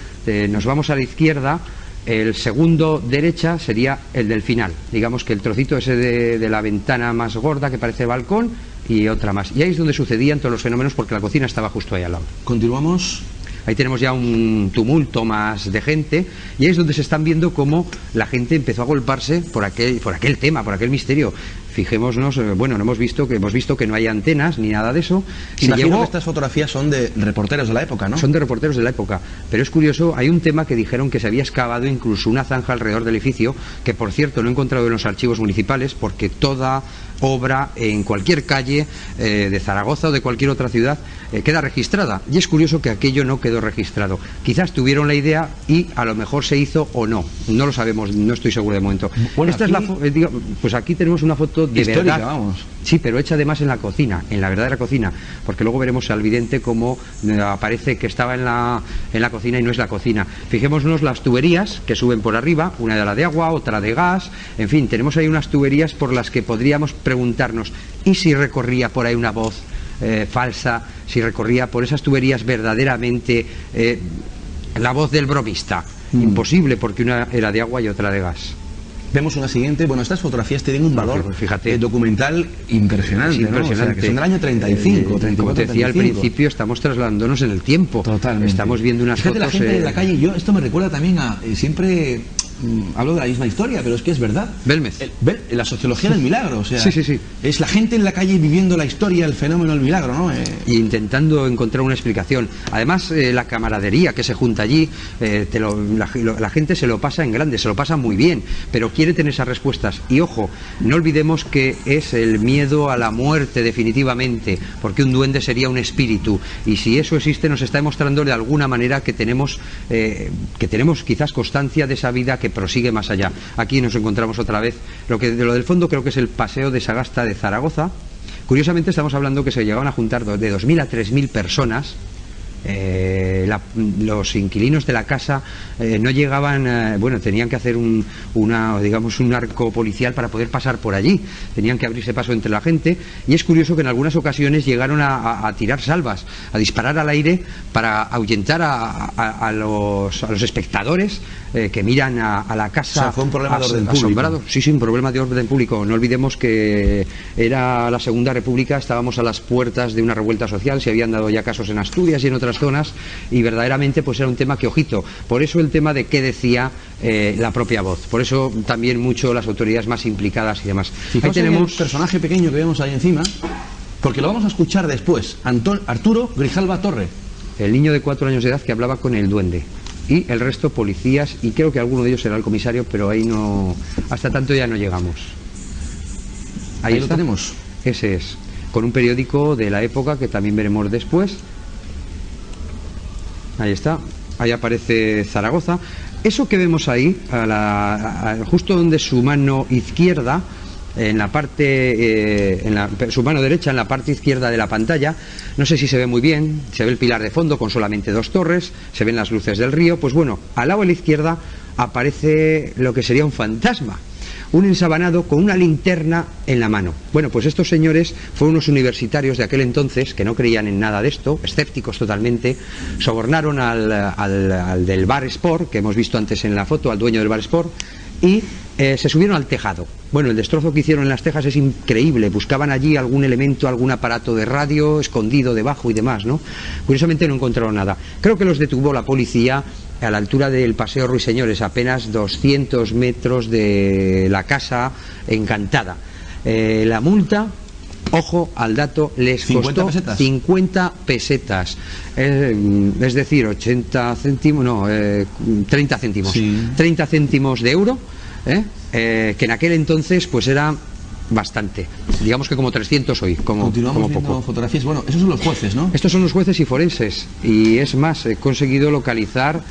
Speaker 2: nos vamos a la izquierda. El segundo derecha sería el del final, digamos que el trocito ese de la ventana más gorda que parece balcón y otra más. Y ahí es donde sucedían todos los fenómenos, porque la cocina estaba justo ahí al lado.
Speaker 1: Continuamos.
Speaker 2: Ahí tenemos ya un tumulto más de gente y ahí es donde se están viendo cómo la gente empezó a agolparse por aquel tema, por aquel misterio. Fijémonos, bueno, hemos visto que no hay antenas ni nada de eso.
Speaker 1: Imagino que estas fotografías son de reporteros de la época, ¿no?
Speaker 2: Son de reporteros de la época, pero es curioso, hay un tema que dijeron que se había excavado incluso una zanja alrededor del edificio, que por cierto no he encontrado en los archivos municipales, porque toda obra en cualquier calle de Zaragoza o de cualquier otra ciudad queda registrada, y es curioso que aquello no quedó registrado. Quizás tuvieron la idea y a lo mejor se hizo o no lo sabemos, no estoy seguro de momento.
Speaker 1: Bueno,
Speaker 2: esta
Speaker 1: aquí,
Speaker 2: pues aquí tenemos una foto de
Speaker 1: histórica,
Speaker 2: verdad,
Speaker 1: vamos.
Speaker 2: Sí, pero hecha además en la cocina, en la verdadera cocina, porque luego veremos al vidente cómo aparece que estaba en la cocina y no es la cocina. Fijémonos las tuberías que suben por arriba, una de la de agua, otra de gas, en fin, tenemos ahí unas tuberías por las que podríamos preguntarnos, ¿y si recorría por ahí una voz falsa, si recorría por esas tuberías verdaderamente la voz del bromista? Imposible, porque una era de agua y otra de gas.
Speaker 1: Vemos una siguiente. Bueno, estas fotografías tienen un valor,
Speaker 2: fíjate,
Speaker 1: documental impresionante, ¿no? O sea, que son del año 35, 34,
Speaker 2: como te decía
Speaker 1: 35.
Speaker 2: al principio, estamos trasladándonos en el tiempo.
Speaker 1: Totalmente.
Speaker 2: Estamos viendo unas
Speaker 3: Fíjate,
Speaker 2: fotos.
Speaker 3: La gente de la calle, esto me recuerda también a siempre hablo de la misma historia, pero es que es verdad.
Speaker 2: Belmez.
Speaker 1: La sociología del milagro, o sea,
Speaker 2: sí.
Speaker 1: Es la gente en la calle viviendo la historia, el fenómeno del milagro, ¿no?
Speaker 2: Y intentando encontrar una explicación. Además, la camaradería que se junta allí, la gente se lo pasa en grande, se lo pasa muy bien, pero quiere tener esas respuestas. Y ojo, no olvidemos que es el miedo a la muerte definitivamente, porque un duende sería un espíritu, y si eso existe nos está demostrando de alguna manera que tenemos quizás constancia de esa vida que prosigue más allá. Aquí nos encontramos otra vez lo del fondo, creo que es el paseo de Sagasta de Zaragoza. Curiosamente estamos hablando que se llegaban a juntar de 2.000 a 3.000 personas. Los inquilinos de la casa no llegaban, tenían que hacer un arco policial para poder pasar por allí, tenían que abrirse paso entre la gente, y es curioso que en algunas ocasiones llegaron a tirar salvas, a disparar al aire para ahuyentar a los espectadores que miran a la casa.
Speaker 1: O sea, fue un problema de orden público.
Speaker 2: Sí, un problema de orden público. No olvidemos que era la Segunda República, estábamos a las puertas de una revuelta social, se habían dado ya casos en Asturias y en otras zonas, y verdaderamente pues era un tema que, ojito, por eso el tema de qué decía la propia voz, por eso también mucho las autoridades más implicadas y demás.
Speaker 1: Ahí tenemos el personaje pequeño que vemos ahí encima, porque lo vamos a escuchar después, Arturo Grijalva Torre,
Speaker 2: el niño de 4 años de edad que hablaba con el duende, y el resto policías, y creo que alguno de ellos era el comisario, pero ahí no, hasta tanto ya no llegamos.
Speaker 1: Ahí lo tenemos.
Speaker 2: Ese es, con un periódico de la época que también veremos después. Ahí está, ahí aparece Zaragoza. Eso que vemos ahí, justo donde su mano izquierda, en la parte, su mano derecha en la parte izquierda de la pantalla, no sé si se ve muy bien, se ve el pilar de fondo con solamente 2 torres, se ven las luces del río. Pues bueno, al lado de la izquierda aparece lo que sería un fantasma, un ensabanado con una linterna en la mano. Bueno, pues estos señores fueron unos universitarios de aquel entonces que no creían en nada de esto, escépticos totalmente, sobornaron al del Bar Sport, que hemos visto antes en la foto, al dueño del Bar Sport, y se subieron al tejado. Bueno, el destrozo que hicieron en las tejas es increíble. Buscaban allí algún elemento, algún aparato de radio escondido debajo y demás, ¿no? Curiosamente no encontraron nada. Creo que los detuvo la policía a la altura del Paseo Ruiseñores, apenas 200 metros de la Casa Encantada. La multa Ojo al dato, les costó 50 pesetas. Es decir, 80 céntimos, no, 30 céntimos. Sí. 30 céntimos de euro, que en aquel entonces pues era bastante, digamos que como 300 hoy, como
Speaker 3: viendo
Speaker 2: poco.
Speaker 3: Fotografías. Bueno, esos son los jueces, ¿no?
Speaker 2: Estos son los jueces y forenses, y es más, he conseguido localizar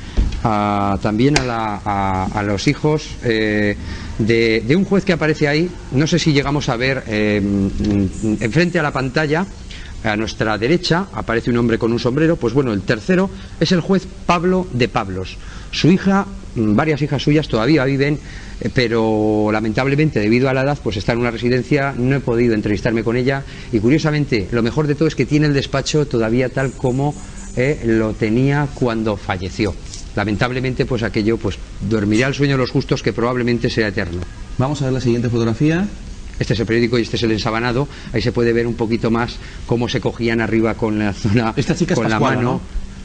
Speaker 2: también a los hijos de un juez que aparece ahí. No sé si llegamos a ver enfrente a la pantalla. A nuestra derecha aparece un hombre con un sombrero. Pues bueno, el tercero es el juez Pablo de Pablos. Su hija, varias hijas suyas todavía viven, pero lamentablemente debido a la edad pues está en una residencia. No he podido entrevistarme con ella, y curiosamente lo mejor de todo es que tiene el despacho todavía tal como lo tenía cuando falleció. Lamentablemente pues aquello pues dormirá el sueño de los justos, que probablemente sea eterno.
Speaker 3: Vamos a ver la siguiente fotografía.
Speaker 2: Este es el periódico y este es el ensabanado. Ahí se puede ver un poquito más cómo se cogían arriba con la zona,
Speaker 3: esta chica
Speaker 2: con
Speaker 3: es
Speaker 2: la
Speaker 3: Pascuala,
Speaker 2: mano.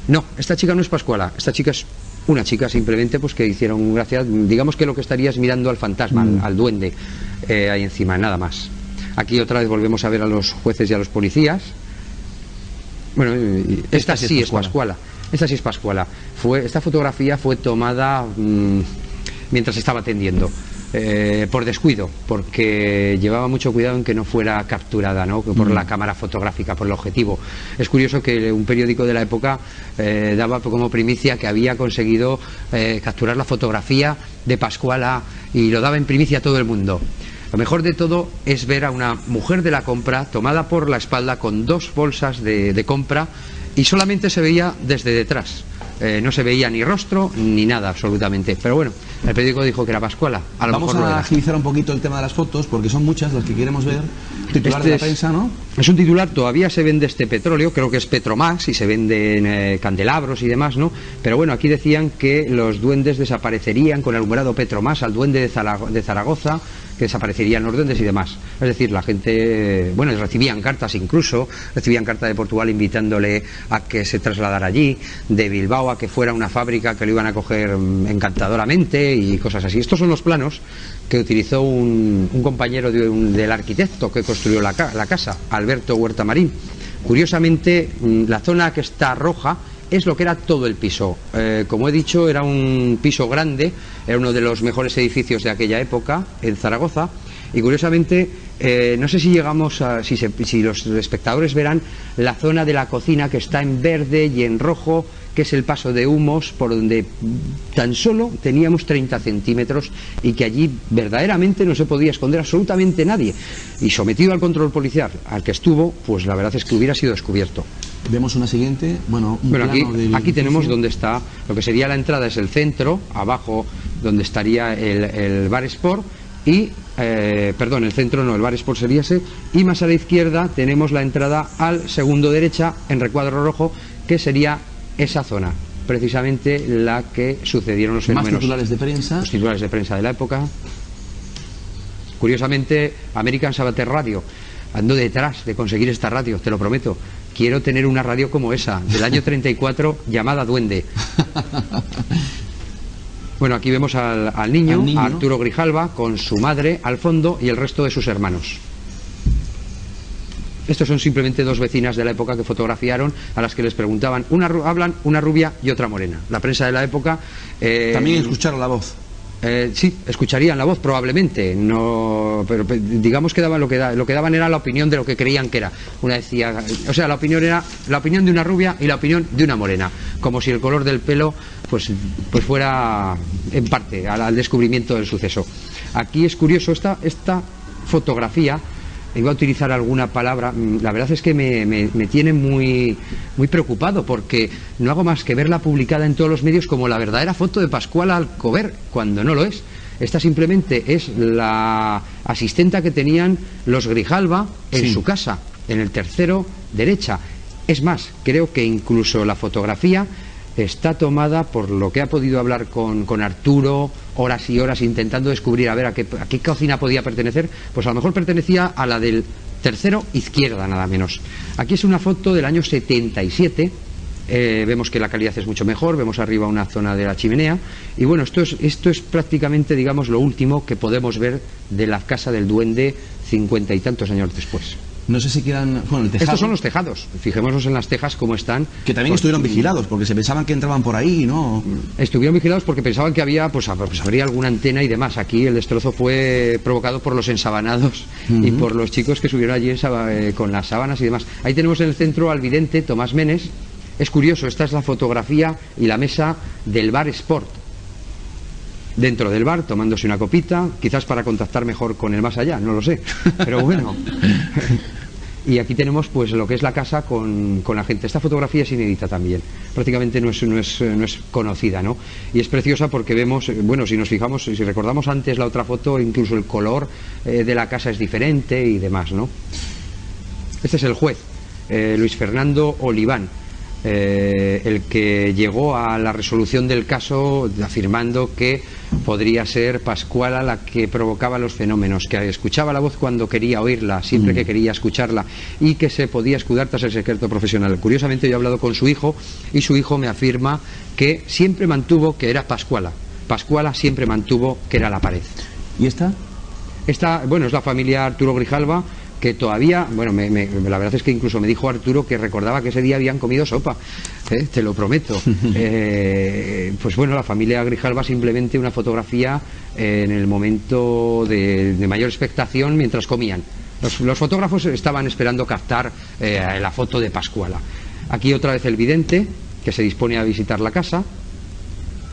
Speaker 2: No, esta chica no es Pascuala. Esta chica es una chica simplemente pues que hicieron gracia. Digamos que lo que estarías mirando al fantasma, al duende, ahí encima, nada más. Aquí otra vez volvemos a ver a los jueces y a los policías. Bueno, esta sí es Pascuala. Esta sí es Pascuala. Esta fotografía fue tomada mientras estaba atendiendo. Por descuido, porque llevaba mucho cuidado en que no fuera capturada, ¿no? Por la cámara fotográfica, por el objetivo. Es curioso que un periódico de la época daba como primicia que había conseguido capturar la fotografía de Pascuala, y lo daba en primicia a todo el mundo. Lo mejor de todo es ver a una mujer de la compra tomada por la espalda con dos bolsas de compra, y solamente se veía desde detrás. No se veía ni rostro ni nada absolutamente, pero bueno, el periódico dijo que era Pascuala.
Speaker 3: Vamos a agilizar un poquito el tema de las fotos, porque son muchas las que queremos ver. Titular de la prensa, ¿no?
Speaker 2: Es un titular. Todavía se vende este petróleo, creo que es Petromax, y se venden candelabros y demás, ¿no? Pero bueno, aquí decían que los duendes desaparecerían con el alumbrado Petromax, al duende de Zaragoza, que desaparecerían los duendes y demás. Es decir, la gente, bueno, recibían cartas, incluso recibían carta de Portugal invitándole a que se trasladara allí, de Bilbao a que fuera una fábrica que lo iban a coger encantadoramente y cosas así. Estos son los planos que utilizó un compañero del arquitecto que construyó la casa, Alberto Huerta Marín. Curiosamente, la zona que está roja es lo que era todo el piso. Como he dicho, era un piso grande, era uno de los mejores edificios de aquella época en Zaragoza, y curiosamente no sé si llegamos a, si los espectadores verán la zona de la cocina, que está en verde y en rojo, que es el paso de humos, por donde tan solo teníamos 30 centímetros, y que allí verdaderamente no se podía esconder absolutamente nadie, y sometido al control policial al que estuvo, pues la verdad es que hubiera sido descubierto.
Speaker 3: Vemos una siguiente. Bueno,
Speaker 2: aquí tenemos donde está lo que sería la entrada, es el centro, abajo donde estaría el Bar Sport, y perdón, el centro no, el Bar Sport sería ese, y más a la izquierda tenemos la entrada al segundo derecha en recuadro rojo, que sería esa zona, precisamente la que sucedieron los fenómenos.
Speaker 3: Más titulares de prensa.
Speaker 2: Los titulares de prensa de la época. Curiosamente, American Sabater Radio, ando detrás de conseguir esta radio, te lo prometo. Quiero tener una radio como esa, del año 34, llamada Duende. Bueno, aquí vemos al niño, a Arturo Grijalva, con su madre al fondo y el resto de sus hermanos. Estos son simplemente dos vecinas de la época que fotografiaron, a las que les preguntaban, hablan una rubia y otra morena. La prensa de la época...
Speaker 3: También escucharon la voz.
Speaker 2: Sí, escucharían la voz probablemente, no, pero digamos que daban lo que daban era la opinión de lo que creían que era. Una decía, o sea, la opinión era la opinión de una rubia y la opinión de una morena, como si el color del pelo pues fuera en parte al descubrimiento del suceso. Aquí es curioso esta fotografía. Iba a utilizar alguna palabra, la verdad es que me tiene muy preocupado, porque no hago más que verla publicada en todos los medios como la verdadera foto de Pascuala Alcover, cuando no lo es. Esta simplemente es la asistenta que tenían los Grijalva en su casa, en el tercero derecha. Es más, creo que incluso la fotografía está tomada, por lo que ha podido hablar con Arturo, horas y horas intentando descubrir a ver a qué cocina podía pertenecer, pues a lo mejor pertenecía a la del tercero izquierda, nada menos. Aquí es una foto del año 77, vemos que la calidad es mucho mejor, vemos arriba una zona de la chimenea, y bueno, esto es prácticamente, digamos, lo último que podemos ver de la casa del duende 50 y tantos años después.
Speaker 1: No sé si quedan... Bueno, el tejado...
Speaker 2: Estos son los tejados. Fijémonos en las tejas cómo están.
Speaker 1: Que también estuvieron vigilados, porque se pensaban que entraban por ahí, ¿no?
Speaker 2: Estuvieron vigilados porque pensaban que había, pues habría alguna antena y demás. Aquí el destrozo fue provocado por los ensabanados y por los chicos que subieron allí con las sábanas y demás. Ahí tenemos en el centro al vidente Tomás Menes. Es curioso, esta es la fotografía y la mesa del bar Sport. Dentro del bar, tomándose una copita, quizás para contactar mejor con el más allá, no lo sé, pero bueno. Y aquí tenemos pues lo que es la casa con la gente. Esta fotografía es inédita también, prácticamente no es conocida, ¿no? Y es preciosa porque vemos, bueno, si nos fijamos, si recordamos antes la otra foto, incluso el color de la casa es diferente y demás, ¿no? Este es el juez, Luis Fernando Oliván. El que llegó a la resolución del caso afirmando que podría ser Pascuala la que provocaba los fenómenos, que escuchaba la voz cuando quería oírla, siempre que quería escucharla, y que se podía escudar tras el secreto profesional. Curiosamente yo he hablado con su hijo y su hijo me afirma que siempre mantuvo que era Pascuala. Pascuala siempre mantuvo que era la pared.
Speaker 1: ¿Y esta?
Speaker 2: Esta, bueno, es la familia Arturo Grijalva, que todavía, bueno, la verdad es que incluso me dijo Arturo que recordaba que ese día habían comido sopa, te lo prometo. Pues bueno, la familia Grijalva, simplemente una fotografía en el momento de mayor expectación mientras comían. Los fotógrafos estaban esperando captar la foto de Pascuala. Aquí otra vez el vidente, que se dispone a visitar la casa.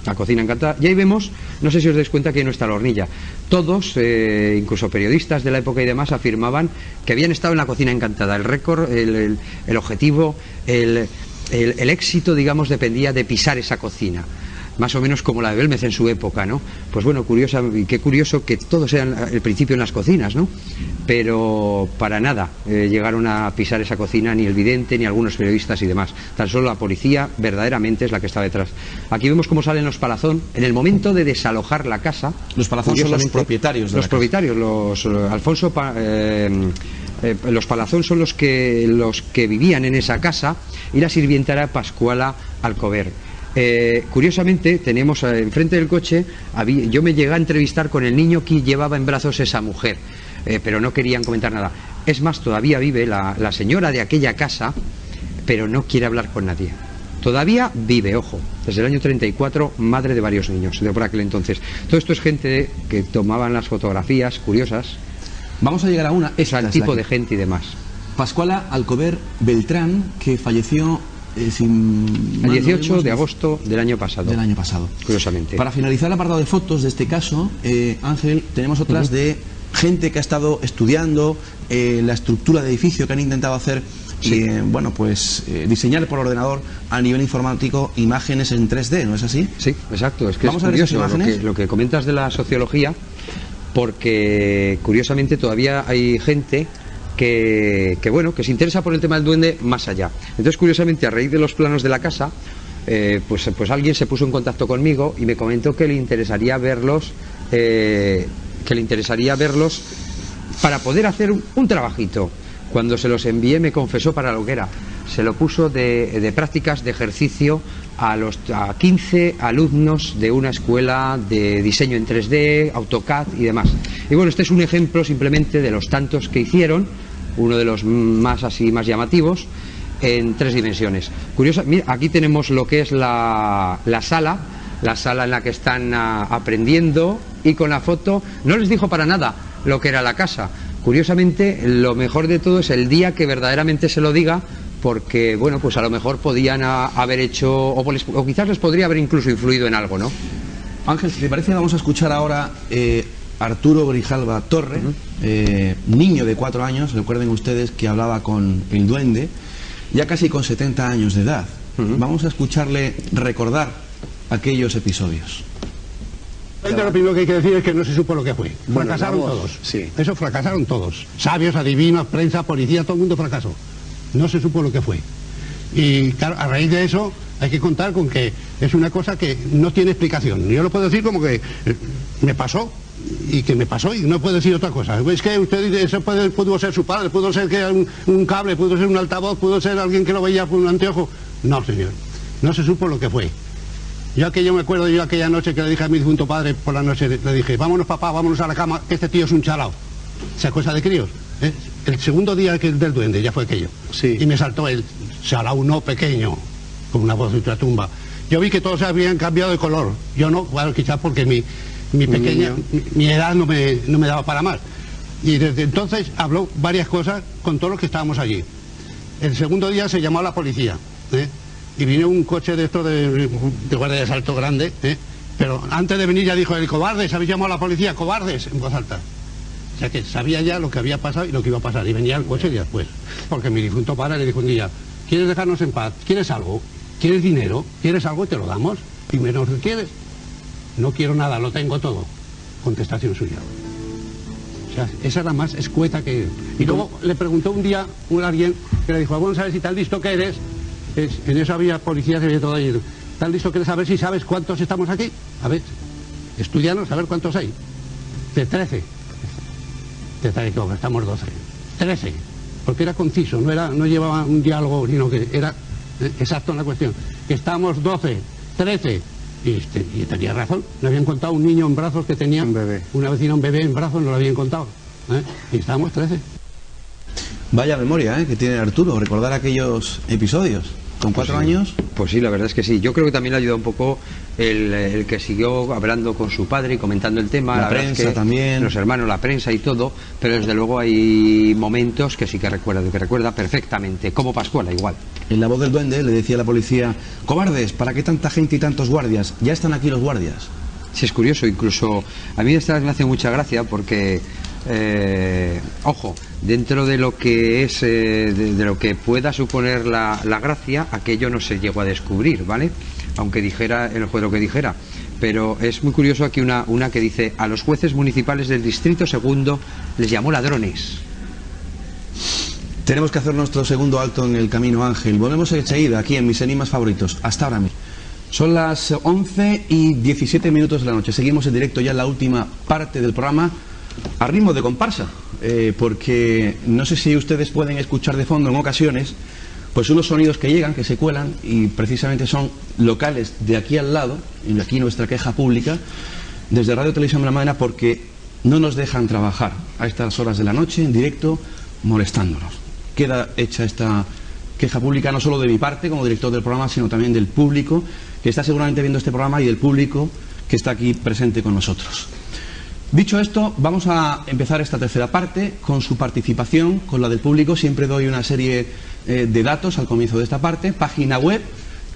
Speaker 2: La cocina encantada. Y ahí vemos, no sé si os dais cuenta que no está la hornilla. Todos, incluso periodistas de la época y demás, afirmaban que habían estado en la cocina encantada. El récord, el objetivo, el éxito, digamos, dependía de pisar esa cocina. Más o menos como la de Belmez en su época, ¿no? Pues bueno, qué curioso que todos eran el principio en las cocinas, ¿no? Pero para nada llegaron a pisar esa cocina ni el vidente ni algunos periodistas y demás. Tan solo la policía verdaderamente es la que está detrás. Aquí vemos cómo salen los Palazón en el momento de desalojar la casa.
Speaker 1: Los Palazón son los propietarios de
Speaker 2: los propietarios, los Palazón son los que vivían en esa casa, y la sirvienta era Pascuala Alcover. Curiosamente tenemos enfrente del coche, yo me llegué a entrevistar con el niño que llevaba en brazos esa mujer, pero no querían comentar nada. Es más, todavía vive la señora de aquella casa, pero no quiere hablar con nadie. Todavía vive, ojo, desde el año 34, madre de varios niños de por aquel entonces. Todo esto es gente que tomaban las fotografías curiosas.
Speaker 1: Vamos a llegar a una,
Speaker 2: el tipo de gente y demás.
Speaker 1: Pascuala Alcover Beltrán, que falleció
Speaker 2: el 18 de agosto del año pasado. Curiosamente.
Speaker 1: Para finalizar el apartado de fotos de este caso, Ángel, tenemos otras de gente que ha estado estudiando la estructura de edificio, que han intentado hacer, bueno, pues diseñar por ordenador a nivel informático imágenes en 3D, ¿no es así?
Speaker 2: Sí, exacto. Es que
Speaker 1: Vamos
Speaker 2: es
Speaker 1: a ver
Speaker 2: curioso
Speaker 1: esas imágenes.
Speaker 2: Lo que comentas de la sociología, porque curiosamente todavía hay gente que se interesa por el tema del duende más allá. Entonces, curiosamente, a raíz de los planos de la casa, pues alguien se puso en contacto conmigo y me comentó que le interesaría verlos, para poder hacer un trabajito. Cuando se los envié me confesó para lo que era. Se lo puso de prácticas de ejercicio a 15 alumnos de una escuela de diseño en 3D, AutoCAD y demás. Y bueno, este es un ejemplo simplemente de los tantos que hicieron, uno de los más llamativos, en 3 dimensiones. Curioso, mira, aquí tenemos lo que es la sala en la que están aprendiendo, y con la foto no les dijo para nada lo que era la casa. Curiosamente, lo mejor de todo es el día que verdaderamente se lo diga, porque, bueno, pues a lo mejor podían haber hecho, o quizás les podría haber incluso influido en algo, ¿no?
Speaker 1: Ángel, si te parece, vamos a escuchar ahora Arturo Grijalva Torre, niño de 4 años, recuerden ustedes que hablaba con el duende, ya casi con 70 años de edad. Vamos a escucharle recordar aquellos episodios.
Speaker 4: Lo primero que hay que decir es que no se supo lo que fue. Fracasaron todos.
Speaker 1: Sí.
Speaker 4: Eso fracasaron todos. Sabios, adivinos, prensa, policía, todo el mundo fracasó. No se supo lo que fue. Y claro, a raíz de eso hay que contar con que es una cosa que no tiene explicación. Yo lo puedo decir como que me pasó y no puedo decir otra cosa. Es que usted dice, eso pudo ser su padre, pudo ser que era un cable, pudo ser un altavoz, pudo ser alguien que lo veía por un anteojo. No, señor. No se supo lo que fue. Yo me acuerdo aquella noche que le dije a mi difunto padre por la noche, le dije, vámonos papá, vámonos a la cama, que este tío es un chalao. Esa cosa de críos. El segundo día del duende, ya fue aquello.
Speaker 1: Sí.
Speaker 4: Y me saltó el Sarauno pequeño, con una voz de ultratumba. Yo vi que todos se habían cambiado de color. Yo no, bueno, quizás porque mi edad no me daba para más. Y desde entonces habló varias cosas con todos los que estábamos allí. El segundo día se llamó a la policía, y vino un coche de estos de guardia de asalto grande, pero antes de venir ya dijo el cobardes, habéis llamado a la policía, cobardes, en voz alta. O sea que sabía ya lo que había pasado y lo que iba a pasar, y venía el coche y después. Porque mi difunto padre le dijo un día, ¿quieres dejarnos en paz? ¿Quieres algo? ¿Quieres dinero? ¿Quieres algo? Te lo damos. Y menos que quieres. No quiero nada, lo tengo todo. Contestación suya. O sea, esa era más escueta que... Y luego le preguntó un día a alguien que le dijo, bueno, ¿sabes si tan listo que eres? En eso había policías y había todo ahí. ¿Tan listo que eres a ver si sabes cuántos estamos aquí? A ver, estudianos, a ver cuántos hay. De 13. Te está equivocado, estamos 12. 13. Porque era conciso, no llevaba un diálogo, sino que era exacto en la cuestión. Que estamos 12, 13. Y tenía razón, le habían contado un niño en brazos que tenía
Speaker 2: un bebé.
Speaker 4: Una vecina, un bebé en brazos, no lo habían contado. Y estábamos 13.
Speaker 1: Vaya memoria, que tiene Arturo, recordar aquellos episodios. ¿Con 4 años?
Speaker 2: Pues sí, la verdad es que sí. Yo creo que también le ayudó un poco el que siguió hablando con su padre y comentando el tema.
Speaker 1: La prensa también.
Speaker 2: Los hermanos, la prensa y todo. Pero desde luego hay momentos que sí que recuerda perfectamente. Como Pascuala, igual.
Speaker 1: En la voz del duende le decía a la policía, cobardes, ¿para qué tanta gente y tantos guardias? Ya están aquí los guardias.
Speaker 2: Sí, es curioso. Incluso a mí esta vez me hace mucha gracia porque... ojo, dentro de lo que es de lo que pueda suponer la gracia, aquello no se llegó a descubrir, ¿vale? Aunque dijera el juez lo que dijera. Pero es muy curioso aquí una que dice, a los jueces municipales del distrito segundo les llamó ladrones.
Speaker 1: Tenemos que hacer nuestro segundo alto en el camino, Ángel. Volvemos enseguida aquí en Mis Enigmas Favoritos. Hasta ahora mismo. Son las 11:17 de la noche. Seguimos en directo ya en la última parte del programa, a ritmo de comparsa, porque no sé si ustedes pueden escuchar de fondo en ocasiones pues unos sonidos que llegan, que se cuelan, y precisamente son locales de aquí al lado, y aquí nuestra queja pública desde Radio Televisión de la Madena, porque no nos dejan trabajar a estas horas de la noche en directo molestándonos. Queda hecha esta queja pública no solo de mi parte como director del programa, sino también del público que está seguramente viendo este programa y del público que está aquí presente con nosotros. Dicho esto, vamos a empezar esta tercera parte con su participación, con la del público. Siempre doy una serie de datos al comienzo de esta parte. Página web,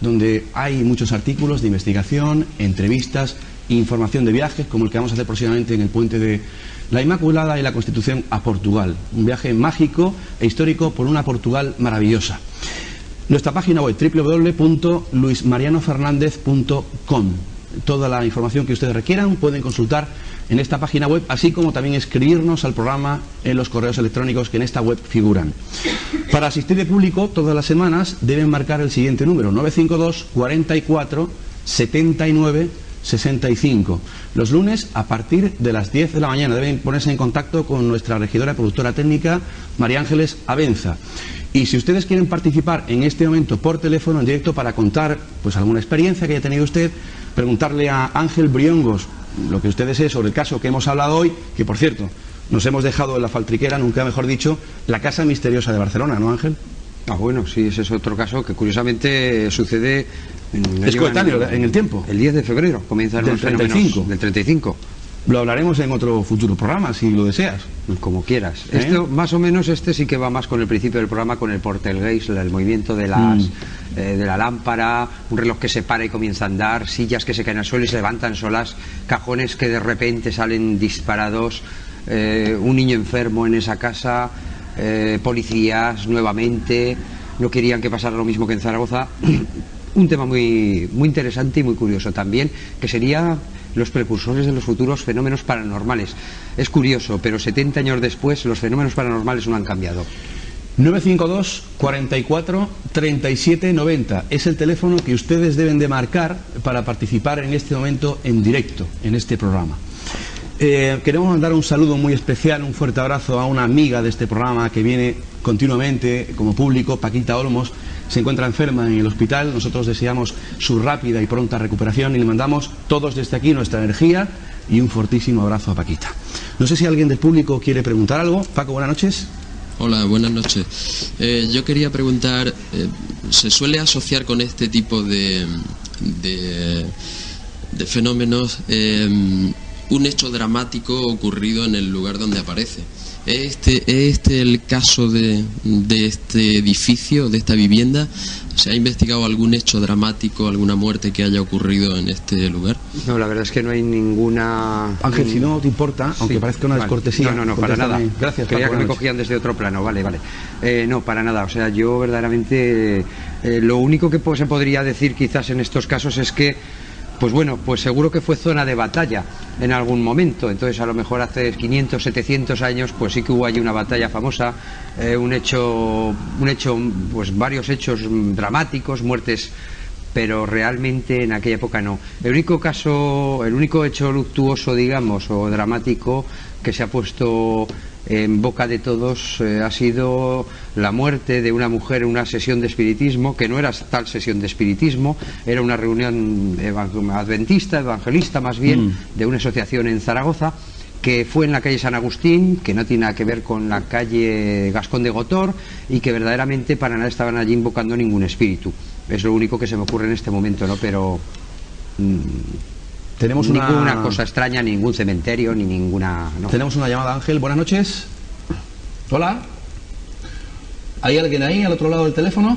Speaker 1: donde hay muchos artículos de investigación, entrevistas, información de viajes, como el que vamos a hacer próximamente en el puente de la Inmaculada y la Constitución a Portugal. Un viaje mágico e histórico por una Portugal maravillosa. Nuestra página web, www.luismarianofernandez.com. Toda la información que ustedes requieran pueden consultar en esta página web, así como también escribirnos al programa en los correos electrónicos que en esta web figuran. Para asistir de público todas las semanas deben marcar el siguiente número, 952 44 79 65. Los lunes a partir de las 10 de la mañana deben ponerse en contacto con nuestra regidora y productora técnica María Ángeles Abenza. Y si ustedes quieren participar en este momento por teléfono en directo para contar pues alguna experiencia que haya tenido usted, preguntarle a Ángel Briongos lo que usted desee sobre el caso que hemos hablado hoy, que por cierto nos hemos dejado en la faltriquera, nunca mejor dicho, la Casa Misteriosa de Barcelona, ¿no, Ángel?
Speaker 2: Ah, bueno, sí, ese es otro caso que curiosamente sucede
Speaker 1: es coetáneo en el tiempo.
Speaker 2: El 10 de febrero comienzan los fenómenos del 35.
Speaker 1: Lo hablaremos en otro futuro programa, si lo deseas.
Speaker 2: Como quieras. Esto, más o menos, este sí que va más con el principio del programa, con el Portelgeist, el movimiento de de la lámpara, un reloj que se para y comienza a andar, sillas que se caen al suelo y se levantan solas, cajones que de repente salen disparados, un niño enfermo en esa casa, policías nuevamente, no querían que pasara lo mismo que en Zaragoza. Un tema muy, muy interesante y muy curioso también, que sería los precursores de los futuros fenómenos paranormales. Es curioso, pero 70 años después los fenómenos paranormales no han cambiado.
Speaker 1: 952 44 37 90 es el teléfono que ustedes deben de marcar para participar en este momento en directo en este programa. Queremos mandar un saludo muy especial, un fuerte abrazo a una amiga de este programa que viene continuamente como público, Paquita Olmos. Se encuentra enferma en el hospital. Nosotros deseamos su rápida y pronta recuperación y le mandamos todos desde aquí nuestra energía y un fortísimo abrazo a Paquita. No sé si alguien del público quiere preguntar algo. Paco, buenas noches.
Speaker 5: Hola, buenas noches. Yo quería preguntar, ¿se suele asociar con este tipo de fenómenos un hecho dramático ocurrido en el lugar donde aparece? ¿Es este el caso de este edificio, de esta vivienda? ¿Se ha investigado algún hecho dramático, alguna muerte que haya ocurrido en este lugar?
Speaker 2: No, la verdad es que no hay ninguna...
Speaker 1: Ángel, si no te importa, aunque
Speaker 2: Sí,
Speaker 1: parezca una
Speaker 2: vale.
Speaker 1: descortesía...
Speaker 2: No, para nada.
Speaker 1: Gracias,
Speaker 2: Creía
Speaker 1: Paco,
Speaker 2: que me
Speaker 1: buenas
Speaker 2: cogían desde otro plano, vale. No, para nada. O sea, yo verdaderamente... lo único que se podría decir quizás en estos casos es que pues bueno, pues seguro que fue zona de batalla en algún momento. Entonces a lo mejor hace 500, 700 años pues sí que hubo allí una batalla famosa, pues varios hechos dramáticos, muertes, pero realmente en aquella época no. El único hecho luctuoso, digamos, o dramático que se ha puesto en boca de todos ha sido la muerte de una mujer en una sesión de espiritismo, que no era tal sesión de espiritismo, era una reunión adventista, evangelista más bien, de una asociación en Zaragoza, que fue en la calle San Agustín, que no tiene nada que ver con la calle Gascón de Gotor, y que verdaderamente para nada estaban allí invocando ningún espíritu. Es lo único que se me ocurre en este momento, ¿no? Pero
Speaker 1: tenemos
Speaker 2: ninguna cosa extraña, ningún cementerio, ni ninguna... No.
Speaker 1: Tenemos una llamada, Ángel. Buenas noches. Hola. ¿Hay alguien ahí al otro lado del teléfono?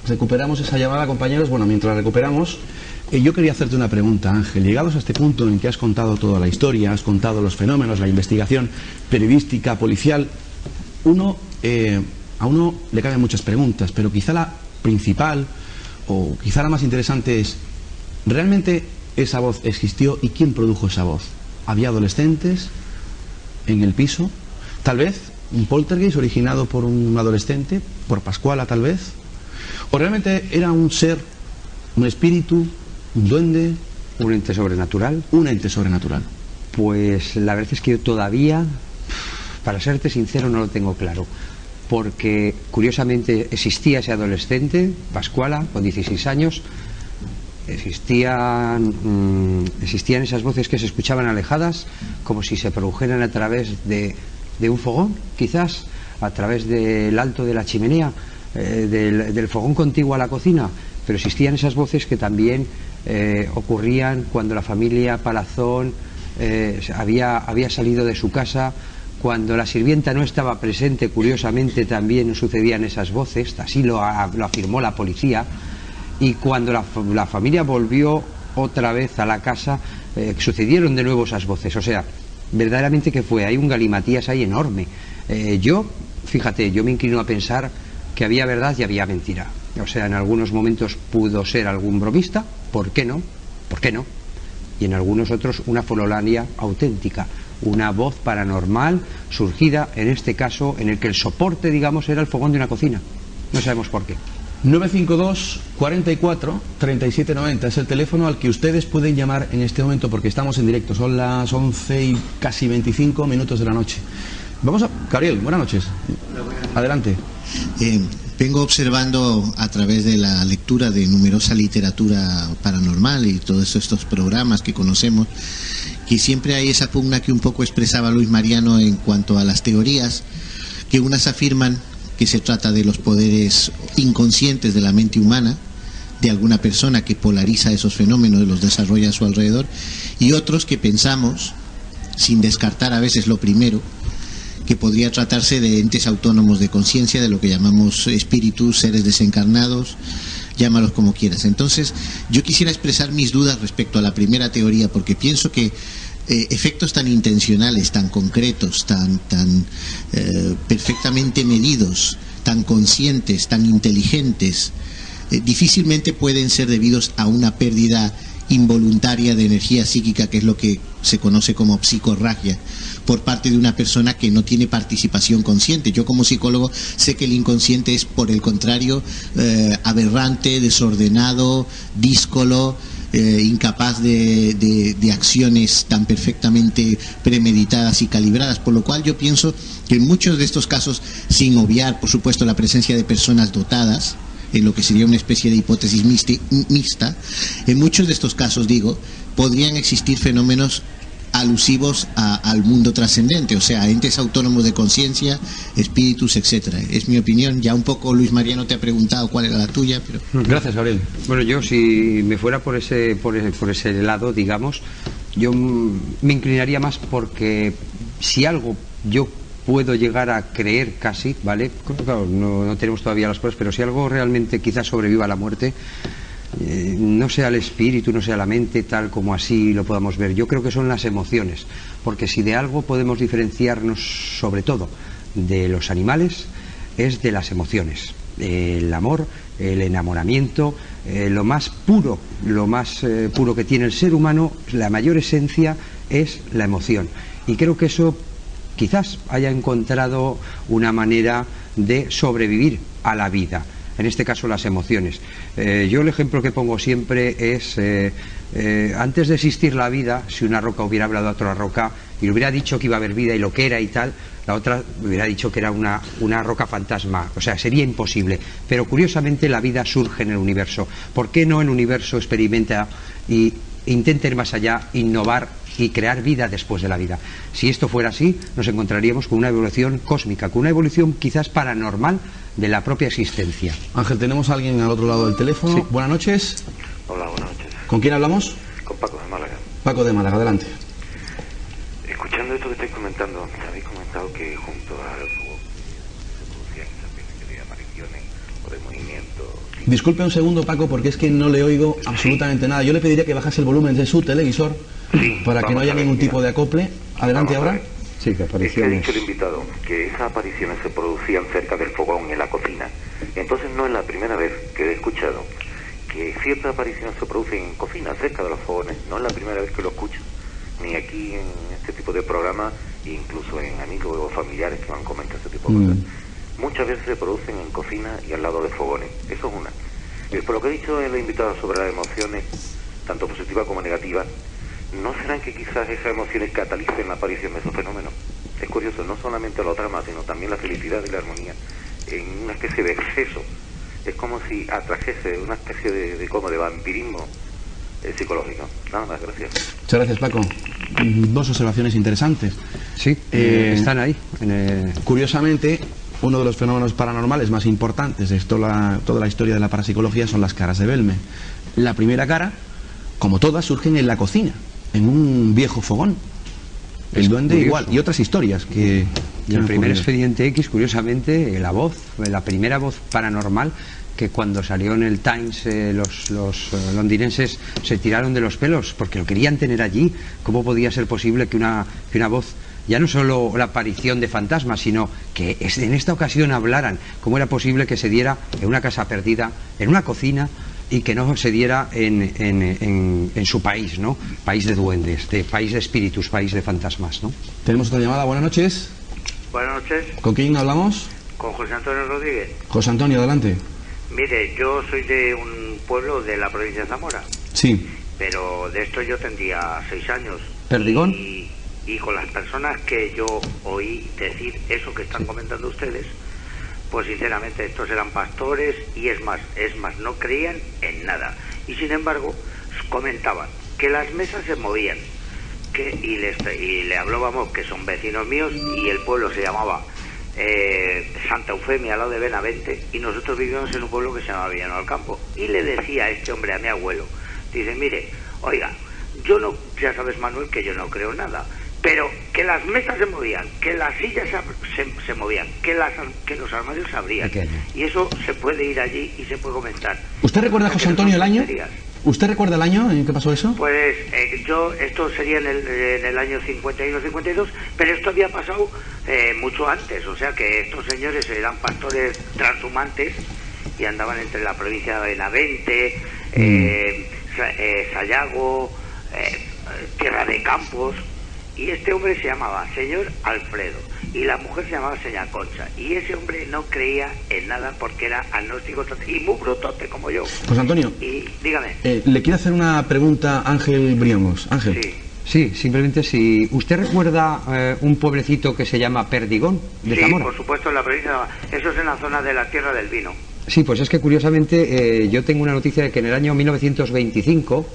Speaker 1: Recuperamos esa llamada, compañeros. Bueno, mientras la recuperamos, yo quería hacerte una pregunta, Ángel. Llegados a este punto en que has contado toda la historia, has contado los fenómenos, la investigación periodística, policial, a uno le caben muchas preguntas, pero quizá la principal o quizá la más interesante es, ¿realmente esa voz existió y quién produjo esa voz? ¿Había adolescentes en el piso? ¿Tal vez un poltergeist originado por un adolescente, por Pascuala tal vez? ¿O realmente era un ser, un espíritu, un duende?
Speaker 2: ¿Un ente sobrenatural?
Speaker 1: Un ente sobrenatural.
Speaker 2: Pues la verdad es que yo todavía, para serte sincero, no lo tengo claro. Porque curiosamente existía ese adolescente, Pascuala, con 16 años, existían esas voces que se escuchaban alejadas, como si se produjeran a través de un fogón, quizás, a través del alto de la chimenea, del fogón contiguo a la cocina. Pero existían esas voces que también ocurrían cuando la familia Palazón había salido de su casa. Cuando la sirvienta no estaba presente, curiosamente también sucedían esas voces, así lo afirmó la policía. Y cuando la familia volvió otra vez a la casa, sucedieron de nuevo esas voces. O sea, verdaderamente que hay un galimatías ahí enorme. Fíjate, yo me inclino a pensar que había verdad y había mentira. O sea, en algunos momentos pudo ser algún bromista, ¿por qué no? ¿Por qué no? Y en algunos otros una fololania auténtica, una voz paranormal surgida, en este caso, en el que el soporte, digamos, era el fogón de una cocina. No sabemos por qué.
Speaker 1: 952 44 37 90 es el teléfono al que ustedes pueden llamar en este momento, porque estamos en directo. Son las 11 y casi 25 minutos de la noche. Vamos a... Gabriel, buenas noches. Adelante.
Speaker 6: Vengo observando a través de la lectura de numerosa literatura paranormal y todos estos programas que conocemos, que siempre hay esa pugna que un poco expresaba Luis Mariano en cuanto a las teorías, que unas afirman que se trata de los poderes inconscientes de la mente humana, de alguna persona que polariza esos fenómenos y los desarrolla a su alrededor, y otros que pensamos, sin descartar a veces lo primero, que podría tratarse de entes autónomos de conciencia, de lo que llamamos espíritus, seres desencarnados, llámalos como quieras. Entonces, yo quisiera expresar mis dudas respecto a la primera teoría, porque pienso que efectos tan intencionales, tan concretos, tan perfectamente medidos, tan conscientes, tan inteligentes, difícilmente pueden ser debidos a una pérdida involuntaria de energía psíquica, que es lo que se conoce como psicorragia, por parte de una persona que no tiene participación consciente. Yo como psicólogo sé que el inconsciente es, por el contrario, aberrante, desordenado, díscolo, incapaz de acciones tan perfectamente premeditadas y calibradas, por lo cual yo pienso que en muchos de estos casos, sin obviar por supuesto la presencia de personas dotadas, en lo que sería una especie de hipótesis mixta, en muchos de estos casos, digo, podrían existir fenómenos alusivos al mundo trascendente, o sea, a entes autónomos de conciencia, espíritus, etcétera. Es mi opinión. Ya un poco Luis Mariano te ha preguntado cuál era la tuya, pero...
Speaker 1: Gracias, Gabriel.
Speaker 2: Bueno, yo si me fuera por ese lado, digamos, yo me inclinaría más porque si algo yo puedo llegar a creer casi, ¿vale? Claro, no tenemos todavía las pruebas, pero si algo realmente quizás sobreviva a la muerte, no sea el espíritu, no sea la mente, tal como así lo podamos ver. Yo creo que son las emociones, porque si de algo podemos diferenciarnos sobre todo de los animales, es de las emociones. El amor, el enamoramiento, lo más puro que tiene el ser humano, la mayor esencia es la emoción. Y creo que eso quizás haya encontrado una manera de sobrevivir a la vida. En este caso las emociones. Yo el ejemplo que pongo siempre es antes de existir la vida, si una roca hubiera hablado a otra roca y le hubiera dicho que iba a haber vida y lo que era y tal, la otra hubiera dicho que era una roca fantasma. O sea, sería imposible. Pero curiosamente la vida surge en el universo. ¿Por qué no el universo experimenta y intenta ir más allá, innovar y crear vida después de la vida? Si esto fuera así, nos encontraríamos con una evolución cósmica, con una evolución quizás paranormal de la propia existencia.
Speaker 1: Ángel, tenemos a alguien al otro lado del teléfono.
Speaker 2: Sí.
Speaker 1: Buenas noches.
Speaker 7: Hola, buenas noches.
Speaker 1: ¿Con quién hablamos?
Speaker 7: Con Paco de Málaga.
Speaker 1: Paco de Málaga, adelante.
Speaker 7: Escuchando esto que estáis comentando, habéis comentado que junto al fuego se producían esas especies de apariciones o de movimientos.
Speaker 1: Disculpe un segundo, Paco, porque es que no le oigo absolutamente nada. Yo le pediría que bajase el volumen de su televisor para que no haya ningún tipo de acople. Adelante ahora.
Speaker 2: Sí, que
Speaker 7: Es que ha
Speaker 2: apariciones.
Speaker 7: dicho el invitado que esas apariciones se producían cerca del fogón en la cocina. Entonces no es la primera vez que he escuchado que ciertas apariciones se producen en cocina, cerca de los fogones. No es la primera vez que lo escucho, ni aquí en este tipo de programas, incluso en amigos o familiares que me han comentado este tipo de cosas. Muchas veces se producen en cocina y al lado de fogones. Eso es una. Por lo que ha dicho el invitado sobre las emociones, tanto positivas como negativas, ¿no serán que quizás esas emociones catalicen la aparición de esos fenómenos? Es curioso, no solamente la trama, sino también la felicidad y la armonía en una especie de exceso. Es como si atrajese una especie de como de vampirismo psicológico. Nada más, gracias.
Speaker 1: Muchas gracias, Paco. Dos observaciones interesantes.
Speaker 2: Sí, están ahí.
Speaker 1: Curiosamente, uno de los fenómenos paranormales más importantes de toda la historia de la parapsicología son las caras de Belme. La primera cara, como todas, surgen en la cocina, en un viejo fogón. El duende
Speaker 2: curioso.
Speaker 1: igual, y otras historias que...
Speaker 2: Y el primer expediente X, curiosamente, la primera voz paranormal, que cuando salió en el Times los londinenses se tiraron de los pelos porque lo querían tener allí. ¿Cómo podía ser posible que una voz, ya no solo la aparición de fantasmas, sino que en esta ocasión hablaran? ¿Cómo era posible que se diera en una casa perdida, en una cocina, y que no se diera en su país, ¿no? País de duendes, país de espíritus, país de fantasmas, ¿no?
Speaker 1: Tenemos otra llamada. Buenas noches.
Speaker 8: Buenas noches,
Speaker 1: ¿Con quién hablamos?
Speaker 8: con José Antonio Rodríguez.
Speaker 1: José Antonio, adelante.
Speaker 8: Mire, yo soy de un pueblo de la provincia de Zamora,
Speaker 1: Sí.
Speaker 8: pero de esto yo tendría 6 años.
Speaker 2: ¿Perdigón?
Speaker 8: Y con las personas que yo oí decir eso que están comentando ustedes, pues sinceramente estos eran pastores y es más, no creían en nada. Y sin embargo, comentaban que las mesas se movían, y le hablábamos que son vecinos míos y el pueblo se llamaba Santa Eufemia, al lado de Benavente, y nosotros vivíamos en un pueblo que se llamaba Villano al Campo. Y le decía a este hombre, a mi abuelo, dice, mire, oiga, yo no, ya sabes, Manuel, que yo no creo en nada, pero que las mesas se movían, que las sillas se movían, que los armarios se abrían.
Speaker 2: Pequeño.
Speaker 8: Y eso se puede ir allí y se puede comentar.
Speaker 1: ¿Usted recuerda, José Antonio, el año? ¿Usted recuerda el año en que pasó eso?
Speaker 8: Pues esto sería en el año 51-52, pero esto había pasado mucho antes, o sea que estos señores eran pastores transhumantes y andaban entre la provincia de Benavente, Sayago, Tierra de Campos, y este hombre se llamaba señor Alfredo y la mujer se llamaba señora Concha, y ese hombre no creía en nada porque era agnóstico y muy brutote como yo.
Speaker 1: José Antonio,
Speaker 8: Y dígame.
Speaker 1: le quiero hacer una pregunta a Ángel Briongos. Ángel.
Speaker 8: Sí.
Speaker 2: Sí, simplemente si usted recuerda un pueblecito que se llama Perdigón de
Speaker 8: Sí,
Speaker 2: Zamora.
Speaker 8: por supuesto, en la provincia de Zamora. Eso es en la zona de la Tierra del Vino.
Speaker 2: Sí, pues es que curiosamente yo tengo una noticia de que en el año 1925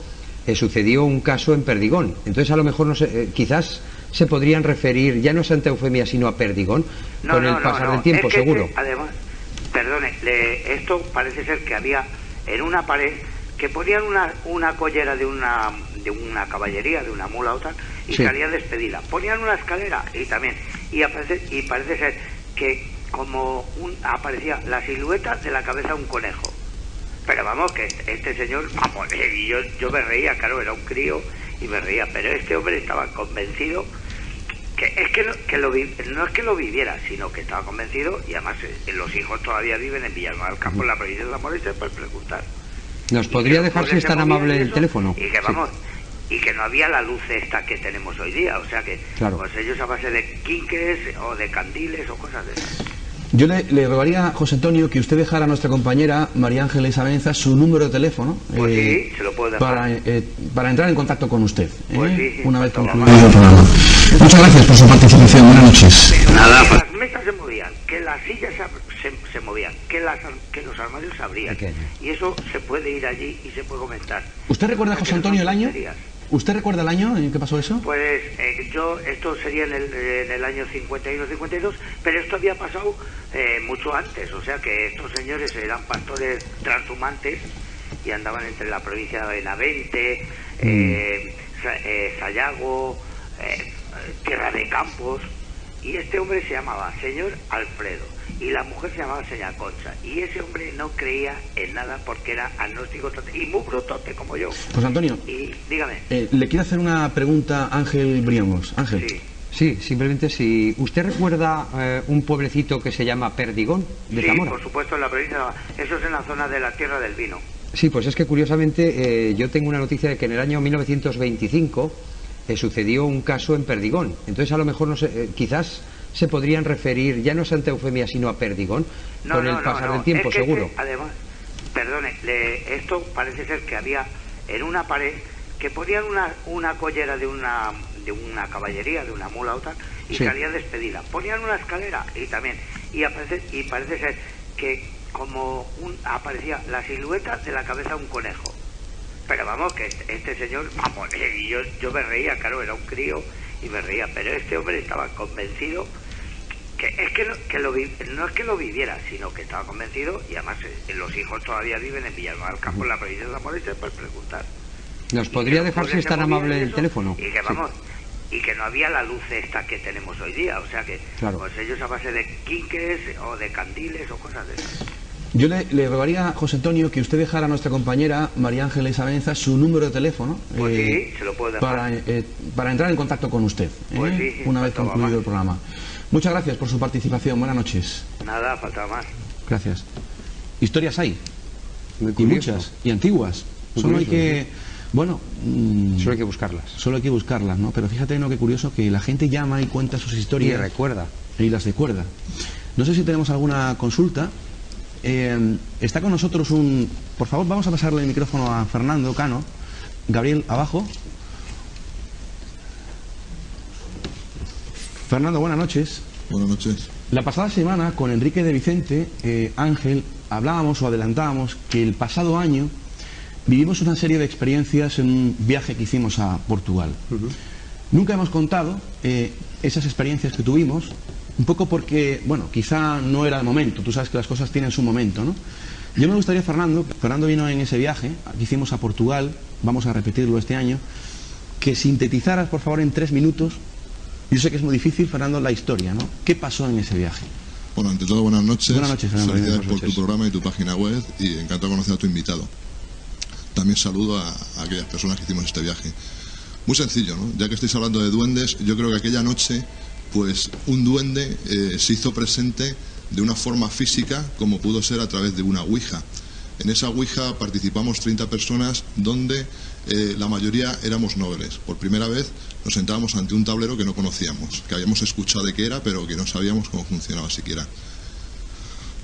Speaker 2: sucedió un caso en Perdigón. Entonces a lo mejor no sé, quizás se podrían referir ya no a Santa Eufemia sino a Perdigón con el pasar del tiempo, seguro.
Speaker 8: Además, perdone, esto parece ser que había en una pared que ponían una collera de una caballería, de una mula o tal, y
Speaker 2: Sí.
Speaker 8: salía despedida. Ponían una escalera y también, y parece ser que como aparecía la silueta de la cabeza de un conejo. Pero vamos, que este señor, vamos, y yo me reía, claro, era un crío y me reía, pero este hombre estaba convencido que es que no es que lo viviera, sino que estaba convencido, y además los hijos todavía viven en Villanueva del Campo, en la provincia de Zamora, y se puede preguntar.
Speaker 2: ¿Nos podría dejar, si es tan amable, el teléfono?
Speaker 8: Y que vamos, y que no había la luz esta que tenemos hoy día, o sea que
Speaker 2: Claro.
Speaker 8: pues ellos a base de quinques o de candiles o cosas de esas.
Speaker 1: Yo le rogaría a José Antonio que usted dejara a nuestra compañera María Ángeles Abenza su número de teléfono
Speaker 8: Pues sí, se lo puedo dejar.
Speaker 1: para entrar en contacto con usted,
Speaker 8: Pues sí,
Speaker 1: una vez
Speaker 8: faltaba
Speaker 1: concluido
Speaker 8: más.
Speaker 1: el programa. Muchas gracias por su participación. Buenas noches.
Speaker 8: Nada, las mesas se movían, que las sillas se movían, que los armarios se abrían.
Speaker 2: Pequeño.
Speaker 8: Y eso se puede ir allí y se puede comentar.
Speaker 1: ¿Usted recuerda, José Antonio, el año?
Speaker 8: Tonterías.
Speaker 1: ¿Usted recuerda el año en que pasó eso?
Speaker 8: Pues esto sería en el año 51-52, pero esto había pasado mucho antes, o sea que estos señores eran pastores transhumantes y andaban entre la provincia de Benavente, Sayago, Tierra de Campos, y este hombre se llamaba señor Alfredo y la mujer se llamaba señora Concha, y ese hombre no creía en nada porque era agnóstico y muy brutote como yo.
Speaker 1: José Antonio,
Speaker 8: Y dígame.
Speaker 1: le quiero hacer una pregunta a Ángel Briongos. Ángel.
Speaker 8: Sí.
Speaker 2: Sí, simplemente si usted recuerda un pueblecito que se llama Perdigón de
Speaker 8: Sí,
Speaker 2: Zamora.
Speaker 8: por supuesto, en la provincia de Zamora. Eso es en la zona de la Tierra del Vino.
Speaker 2: Sí, pues es que curiosamente yo tengo una noticia de que en el año 1925 sucedió un caso en Perdigón. Entonces a lo mejor no sé, quizás se podrían referir ya no a Santa Eufemia sino a Perdigón con el pasar del tiempo,
Speaker 8: Es que,
Speaker 2: seguro.
Speaker 8: además, perdone, esto parece ser que había en una pared que ponían una collera de una caballería, de una mula o tal, y
Speaker 2: Sí.
Speaker 8: salía despedida. Ponían una escalera y también, y parece ser que como aparecía la silueta de la cabeza de un conejo. Pero vamos, que este señor, vamos, y yo me reía, claro, era un crío y me reía, pero este hombre estaba convencido que es que no es que lo viviera, sino que estaba convencido, y además los hijos todavía viven en Villanueva del Campo, en la provincia de Zamora, y se puede preguntar.
Speaker 2: ¿Nos podría dejar, si es tan amable, el teléfono?
Speaker 8: Y que
Speaker 2: Sí.
Speaker 8: vamos, y que no había la luz esta que tenemos hoy día, o sea que
Speaker 2: Claro.
Speaker 8: pues ellos a base de quinques o de candiles o cosas de esas.
Speaker 1: Yo le rogaría a José Antonio que usted dejara a nuestra compañera María Ángeles Abenza su número de teléfono
Speaker 8: Pues sí, se lo puedo dejar.
Speaker 1: para entrar en contacto con usted,
Speaker 8: Pues sí,
Speaker 1: una vez
Speaker 8: faltaba
Speaker 1: concluido
Speaker 8: más.
Speaker 1: el programa. Muchas gracias por su participación. Buenas noches.
Speaker 8: Nada, faltaba más.
Speaker 1: Gracias. Historias hay,
Speaker 2: Muy
Speaker 1: y
Speaker 2: curioso.
Speaker 1: muchas, y antiguas.
Speaker 2: Muy
Speaker 1: Solo hay
Speaker 2: curioso,
Speaker 1: que, bueno,
Speaker 2: Solo hay que buscarlas.
Speaker 1: solo hay que buscarlas, ¿no? Pero fíjate, ¿no? Qué curioso que la gente llama y cuenta sus
Speaker 2: Y
Speaker 1: historias
Speaker 2: recuerda.
Speaker 1: y las recuerda. No sé si tenemos alguna consulta. Está con nosotros por favor, vamos a pasarle el micrófono a Fernando Cano. Gabriel, abajo. Fernando, buenas noches.
Speaker 9: Buenas noches.
Speaker 1: La pasada semana con Enrique de Vicente, Ángel, hablábamos o adelantábamos que el pasado año vivimos una serie de experiencias en un viaje que hicimos a Portugal. Nunca hemos contado esas experiencias que tuvimos, un poco porque, bueno, quizá no era el momento. Tú sabes que las cosas tienen su momento, ¿no? Yo me gustaría, Fernando vino en ese viaje que hicimos a Portugal, vamos a repetirlo este año, que sintetizaras, por favor, en 3 minutos. Yo sé que es muy difícil, Fernando, la historia, ¿no? ¿Qué pasó en ese viaje?
Speaker 9: Bueno, ante todo, buenas noches.
Speaker 1: Buenas noches, Fernando.
Speaker 9: Felicidades
Speaker 1: Buenas
Speaker 9: por
Speaker 1: noches.
Speaker 9: tu programa y tu página web, y encantado de conocer a tu invitado. También saludo a aquellas personas que hicimos este viaje. Muy sencillo, ¿no? Ya que estáis hablando de duendes, yo creo que aquella noche, pues un duende se hizo presente de una forma física, como pudo ser a través de una ouija. En esa ouija participamos 30 personas, donde la mayoría éramos nobles. Por primera vez nos sentábamos ante un tablero que no conocíamos, que habíamos escuchado de qué era, pero que no sabíamos cómo funcionaba siquiera.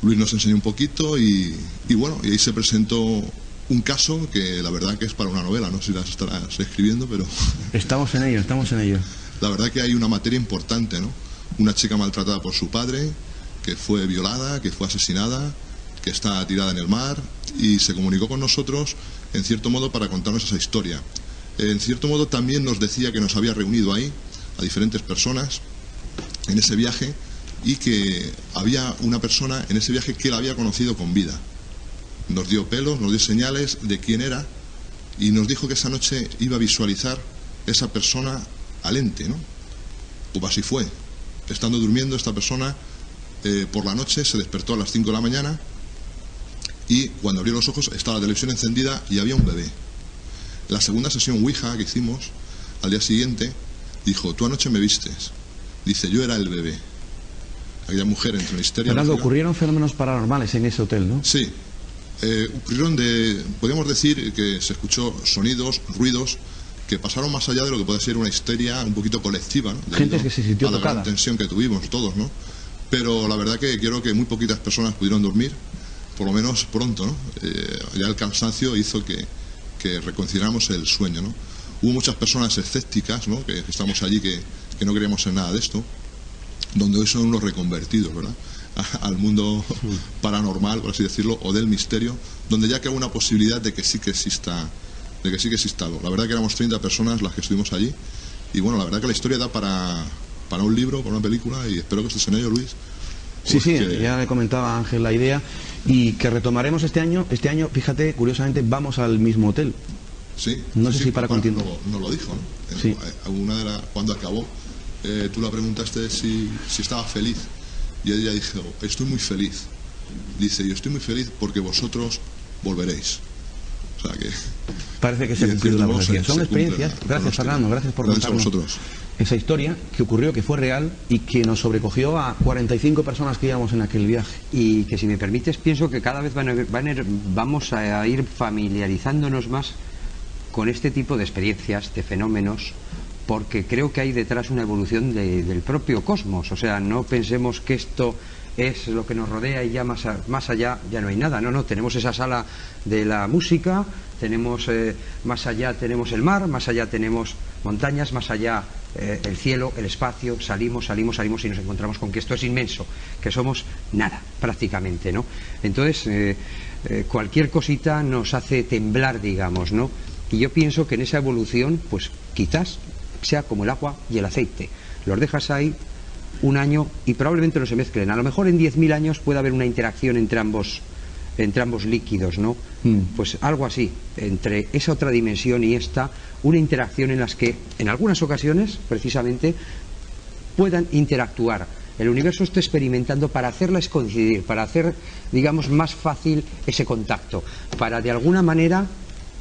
Speaker 9: Luis nos enseñó un poquito y bueno, y ahí se presentó un caso que la verdad que es para una novela, no sé si las estarás escribiendo, pero
Speaker 1: Estamos en ello, estamos en ello.
Speaker 9: la verdad que hay una materia importante, ¿no? Una chica maltratada por su padre, que fue violada, que fue asesinada, que está tirada en el mar, y se comunicó con nosotros en cierto modo para contarnos esa historia. En cierto modo también nos decía que nos había reunido ahí a diferentes personas en ese viaje y que había una persona en ese viaje que la había conocido con vida. Nos dio pelos, nos dio señales de quién era y nos dijo que esa noche iba a visualizar esa persona al ente, ¿no? Pues así fue. Estando durmiendo, esta persona por la noche se despertó a las 5 de la mañana y cuando abrió los ojos estaba la televisión encendida y había un bebé. La segunda sesión Ouija que hicimos al día siguiente dijo: tú anoche me vistes. Dice: yo era el bebé. Aquella mujer entre la histeria.
Speaker 1: Fernando, ocurrieron fenómenos paranormales en ese hotel, ¿no?
Speaker 9: Sí. Ocurrieron podríamos decir que se escuchó sonidos, ruidos que pasaron más allá de lo que puede ser una histeria un poquito colectiva, ¿no?
Speaker 1: Gente que se sintió tocada.
Speaker 9: A la gran tensión que tuvimos todos, ¿no? Pero la verdad que creo que muy poquitas personas pudieron dormir, por lo menos pronto, ¿no? Ya el cansancio hizo que reconciliáramos el sueño, ¿no? Hubo muchas personas escépticas, ¿no? Que estamos allí que no creíamos en nada de esto, donde hoy son unos reconvertidos, ¿verdad? Al mundo paranormal, por así decirlo, o del misterio, donde ya queda una posibilidad de que sí que exista algo. La verdad que éramos 30 personas las que estuvimos allí y bueno, la verdad que la historia da para un libro, para una película y espero que estés en ello, Luis.
Speaker 1: Sí, ya le comentaba a Ángel la idea y que retomaremos este año, fíjate, curiosamente vamos al mismo hotel.
Speaker 9: Sí.
Speaker 1: No sé si para continuar.
Speaker 9: No lo dijo, ¿no?
Speaker 1: Sí.
Speaker 9: Cuando acabó, tú la preguntaste si estaba feliz y ella dijo: estoy muy feliz. Dice: yo estoy muy feliz porque vosotros volveréis. O sea que
Speaker 1: parece que se ha cumplido la profecía. Son experiencias. Gracias, Fernando, gracias por contarnos esa historia que ocurrió, que fue real y que nos sobrecogió a 45 personas que íbamos en aquel viaje.
Speaker 2: Y que, si me permites, pienso que cada vez vamos a ir familiarizándonos más con este tipo de experiencias, de fenómenos, porque creo que hay detrás una evolución del propio cosmos. O sea, no pensemos que esto es lo que nos rodea y ya más allá ya no hay nada. No, tenemos esa sala de la música, tenemos más allá tenemos el mar, más allá tenemos montañas, más allá el cielo, el espacio, salimos y nos encontramos con que esto es inmenso, que somos nada prácticamente, ¿no? Entonces cualquier cosita nos hace temblar, digamos, ¿no? Y yo pienso que en esa evolución, pues quizás sea como el agua y el aceite, los dejas ahí un año y probablemente no se mezclen. A lo mejor en 10.000 años puede haber una interacción entre ambos líquidos, ¿no? Pues algo así, entre esa otra dimensión y esta, una interacción en las que en algunas ocasiones precisamente puedan interactuar. El universo está experimentando para hacerlas coincidir, para hacer, digamos, más fácil ese contacto, para de alguna manera,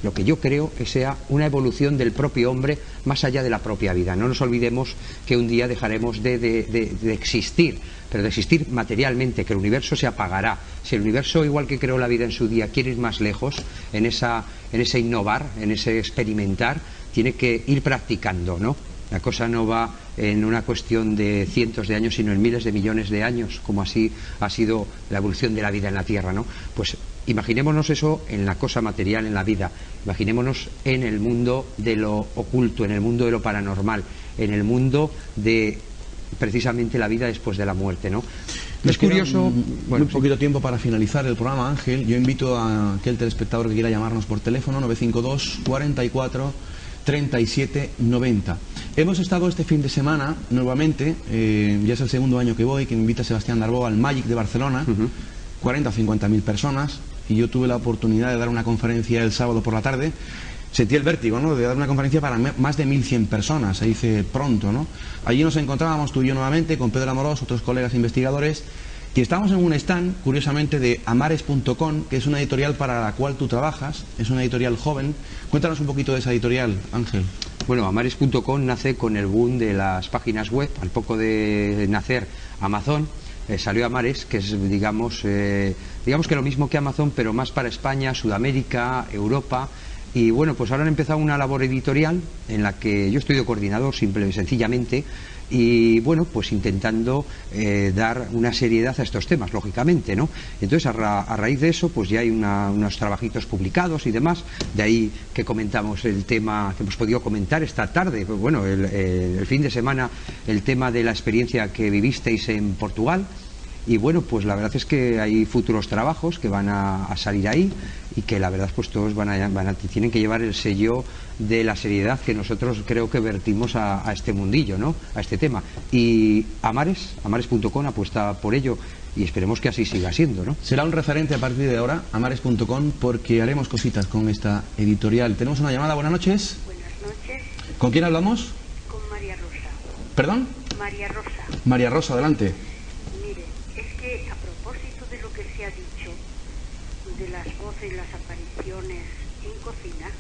Speaker 2: lo que yo creo que sea una evolución del propio hombre más allá de la propia vida. No nos olvidemos que un día dejaremos de existir, pero de existir materialmente, que el universo se apagará. Si el universo, igual que creó la vida en su día, quiere ir más lejos en ese innovar, en ese experimentar, tiene que ir practicando, ¿no? La cosa no va en una cuestión de cientos de años, sino en miles de millones de años, como así ha sido la evolución de la vida en la Tierra, ¿no? Pues imaginémonos eso en la cosa material, en la vida. Imaginémonos en el mundo de lo oculto, en el mundo de lo paranormal, en el mundo de precisamente la vida después de la muerte, ¿no? Es curioso.
Speaker 1: Muy poquito tiempo para finalizar el programa, Ángel. Yo invito a aquel telespectador que quiera llamarnos por teléfono 952 44 37 90. Hemos estado este fin de semana nuevamente, ya es el segundo año que voy, que me invita Sebastián Darbó al Magic de Barcelona, 40 o 50.000 personas, y yo tuve la oportunidad de dar una conferencia el sábado por la tarde. Sentí el vértigo, ¿no?, de dar una conferencia para más de 1.100 personas, se dice pronto, ¿no? Allí nos encontrábamos tú y yo nuevamente con Pedro Amorós, otros colegas investigadores, y estamos en un stand, curiosamente, de Amares.com, que es una editorial para la cual tú trabajas, es una editorial joven. Cuéntanos un poquito de esa editorial, Ángel.
Speaker 2: Bueno, Amares.com nace con el boom de las páginas web. Al poco de nacer Amazon, salió Amares, que es, digamos que lo mismo que Amazon, pero más para España, Sudamérica, Europa. Y bueno, pues ahora han empezado una labor editorial en la que yo estoy de coordinador, simple y sencillamente, y bueno, pues intentando dar una seriedad a estos temas, lógicamente, ¿no? Entonces, a raíz de eso, pues ya hay unos trabajitos publicados y demás, de ahí que comentamos el tema que hemos podido comentar esta tarde, pues bueno, el fin de semana, el tema de la experiencia que vivisteis en Portugal. y bueno, pues la verdad es que hay futuros trabajos que van a salir ahí y que la verdad pues todos tienen que llevar el sello de la seriedad que nosotros creo que vertimos a este mundillo, ¿no? A este tema. Y amares.com apuesta por ello y esperemos que así siga siendo, ¿no?
Speaker 1: Será un referente a partir de ahora, amares.com, porque haremos cositas con esta editorial. Tenemos una llamada, buenas noches.
Speaker 10: Buenas noches.
Speaker 1: ¿Con quién hablamos?
Speaker 10: Con María Rosa.
Speaker 1: ¿Perdón?
Speaker 10: María Rosa.
Speaker 1: María Rosa, adelante.
Speaker 10: Mire, es que a propósito de lo que se ha dicho, de las voces y las apariciones en cocina,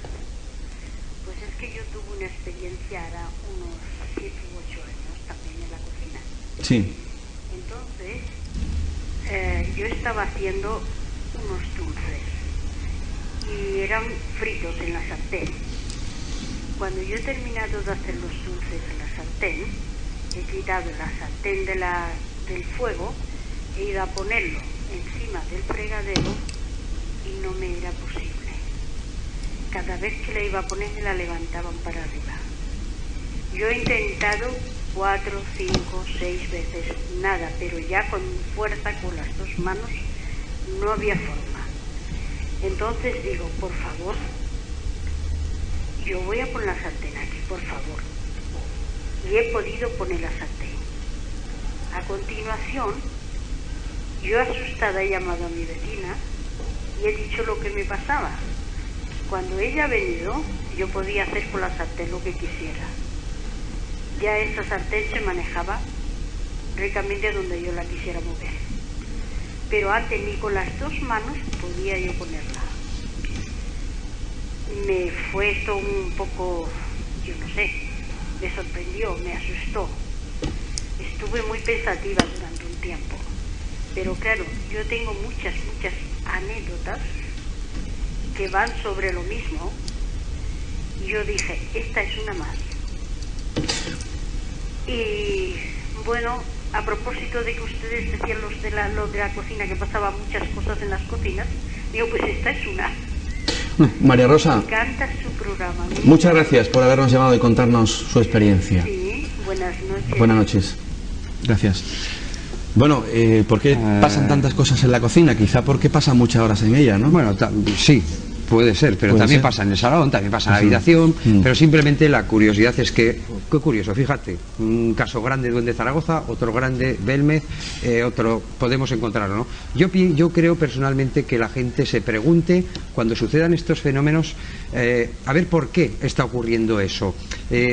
Speaker 10: pues es que yo tuve una experiencia hará unos 7 u 8 años también en la cocina.
Speaker 1: Sí.
Speaker 10: Entonces, yo estaba haciendo unos dulces y eran fritos en la sartén. Cuando yo he terminado de hacer los dulces en la sartén, he quitado la sartén del fuego, he ido a ponerlo encima del fregadero y no me era posible. Cada vez que la iba a poner me la levantaban para arriba. Yo he intentado 4, 5, 6 veces, nada, pero ya con fuerza, con las 2 manos, no había forma. Entonces digo, por favor, yo voy a poner la sartén aquí, por favor. Y he podido poner la sartén. A continuación, yo asustada he llamado a mi vecina y he dicho lo que me pasaba. Cuando ella ha venido, yo podía hacer con la sartén lo que quisiera. Ya esa sartén se manejaba ricamente donde yo la quisiera mover. Pero antes ni con las 2 manos podía yo ponerla. Me fue esto un poco, yo no sé, me sorprendió, me asustó. Estuve muy pensativa durante un tiempo. Pero claro, yo tengo muchas anécdotas que van sobre lo mismo. Y yo dije, esta es una más. Y bueno, a propósito de que ustedes decían los de la cocina, que pasaban muchas cosas en las cocinas, digo, pues esta es una.
Speaker 1: María Rosa,
Speaker 10: Me encanta su programa.
Speaker 1: muchas gracias por habernos llamado y contarnos su experiencia.
Speaker 10: Sí, buenas noches.
Speaker 1: Buenas noches. Gracias. Bueno, ¿por qué pasan tantas cosas en la cocina? Quizá porque pasan muchas horas en ella, ¿no?
Speaker 2: Bueno, sí. Puede ser, pero también pasa en el salón, también pasa en la habitación, pero simplemente la curiosidad es que, qué curioso, fíjate, un caso grande Duende Zaragoza, otro grande Belmez, otro podemos encontrarlo, ¿no? Yo creo personalmente que la gente se pregunte cuando sucedan estos fenómenos, a ver por qué está ocurriendo eso,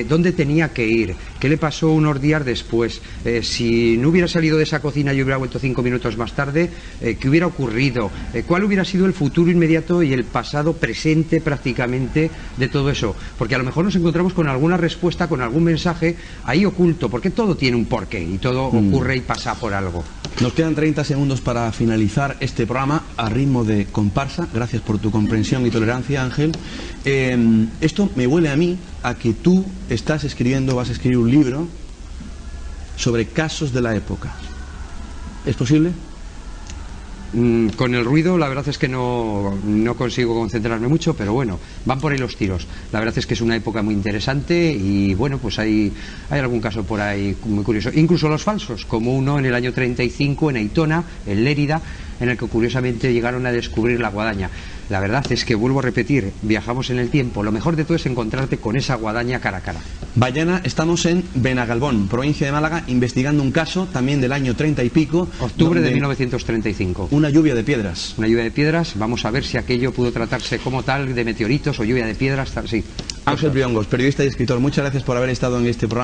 Speaker 2: dónde tenía que ir, qué le pasó unos días después, si no hubiera salido de esa cocina y hubiera vuelto 5 minutos más tarde, qué hubiera ocurrido, cuál hubiera sido el futuro inmediato y el pasado presente prácticamente de todo eso, porque a lo mejor nos encontramos con alguna respuesta, con algún mensaje ahí oculto, porque todo tiene un porqué y todo ocurre y pasa por algo.
Speaker 1: Nos quedan 30 segundos para finalizar este programa a ritmo de comparsa. Gracias por tu comprensión y tolerancia, Ángel. Esto me huele a mí a que tú vas a escribir un libro sobre casos de la época. ¿Es posible?
Speaker 2: Con el ruido la verdad es que no consigo concentrarme mucho, pero bueno, van por ahí los tiros. La verdad es que es una época muy interesante y bueno, pues hay algún caso por ahí muy curioso. Incluso los falsos, como uno en el año 35 en Aitona, en Lérida, en el que curiosamente llegaron a descubrir la guadaña. La verdad es que, vuelvo a repetir, viajamos en el tiempo. Lo mejor de todo es encontrarte con esa guadaña cara a cara.
Speaker 1: Mañana estamos en Benagalbón, provincia de Málaga, investigando un caso también del año 30 y pico.
Speaker 2: Octubre de 1935.
Speaker 1: Una lluvia de piedras.
Speaker 2: Una lluvia de piedras. Vamos a ver si aquello pudo tratarse como tal de meteoritos o lluvia de piedras. Sí.
Speaker 1: Ángel Briongos, periodista y escritor, muchas gracias por haber estado en este programa.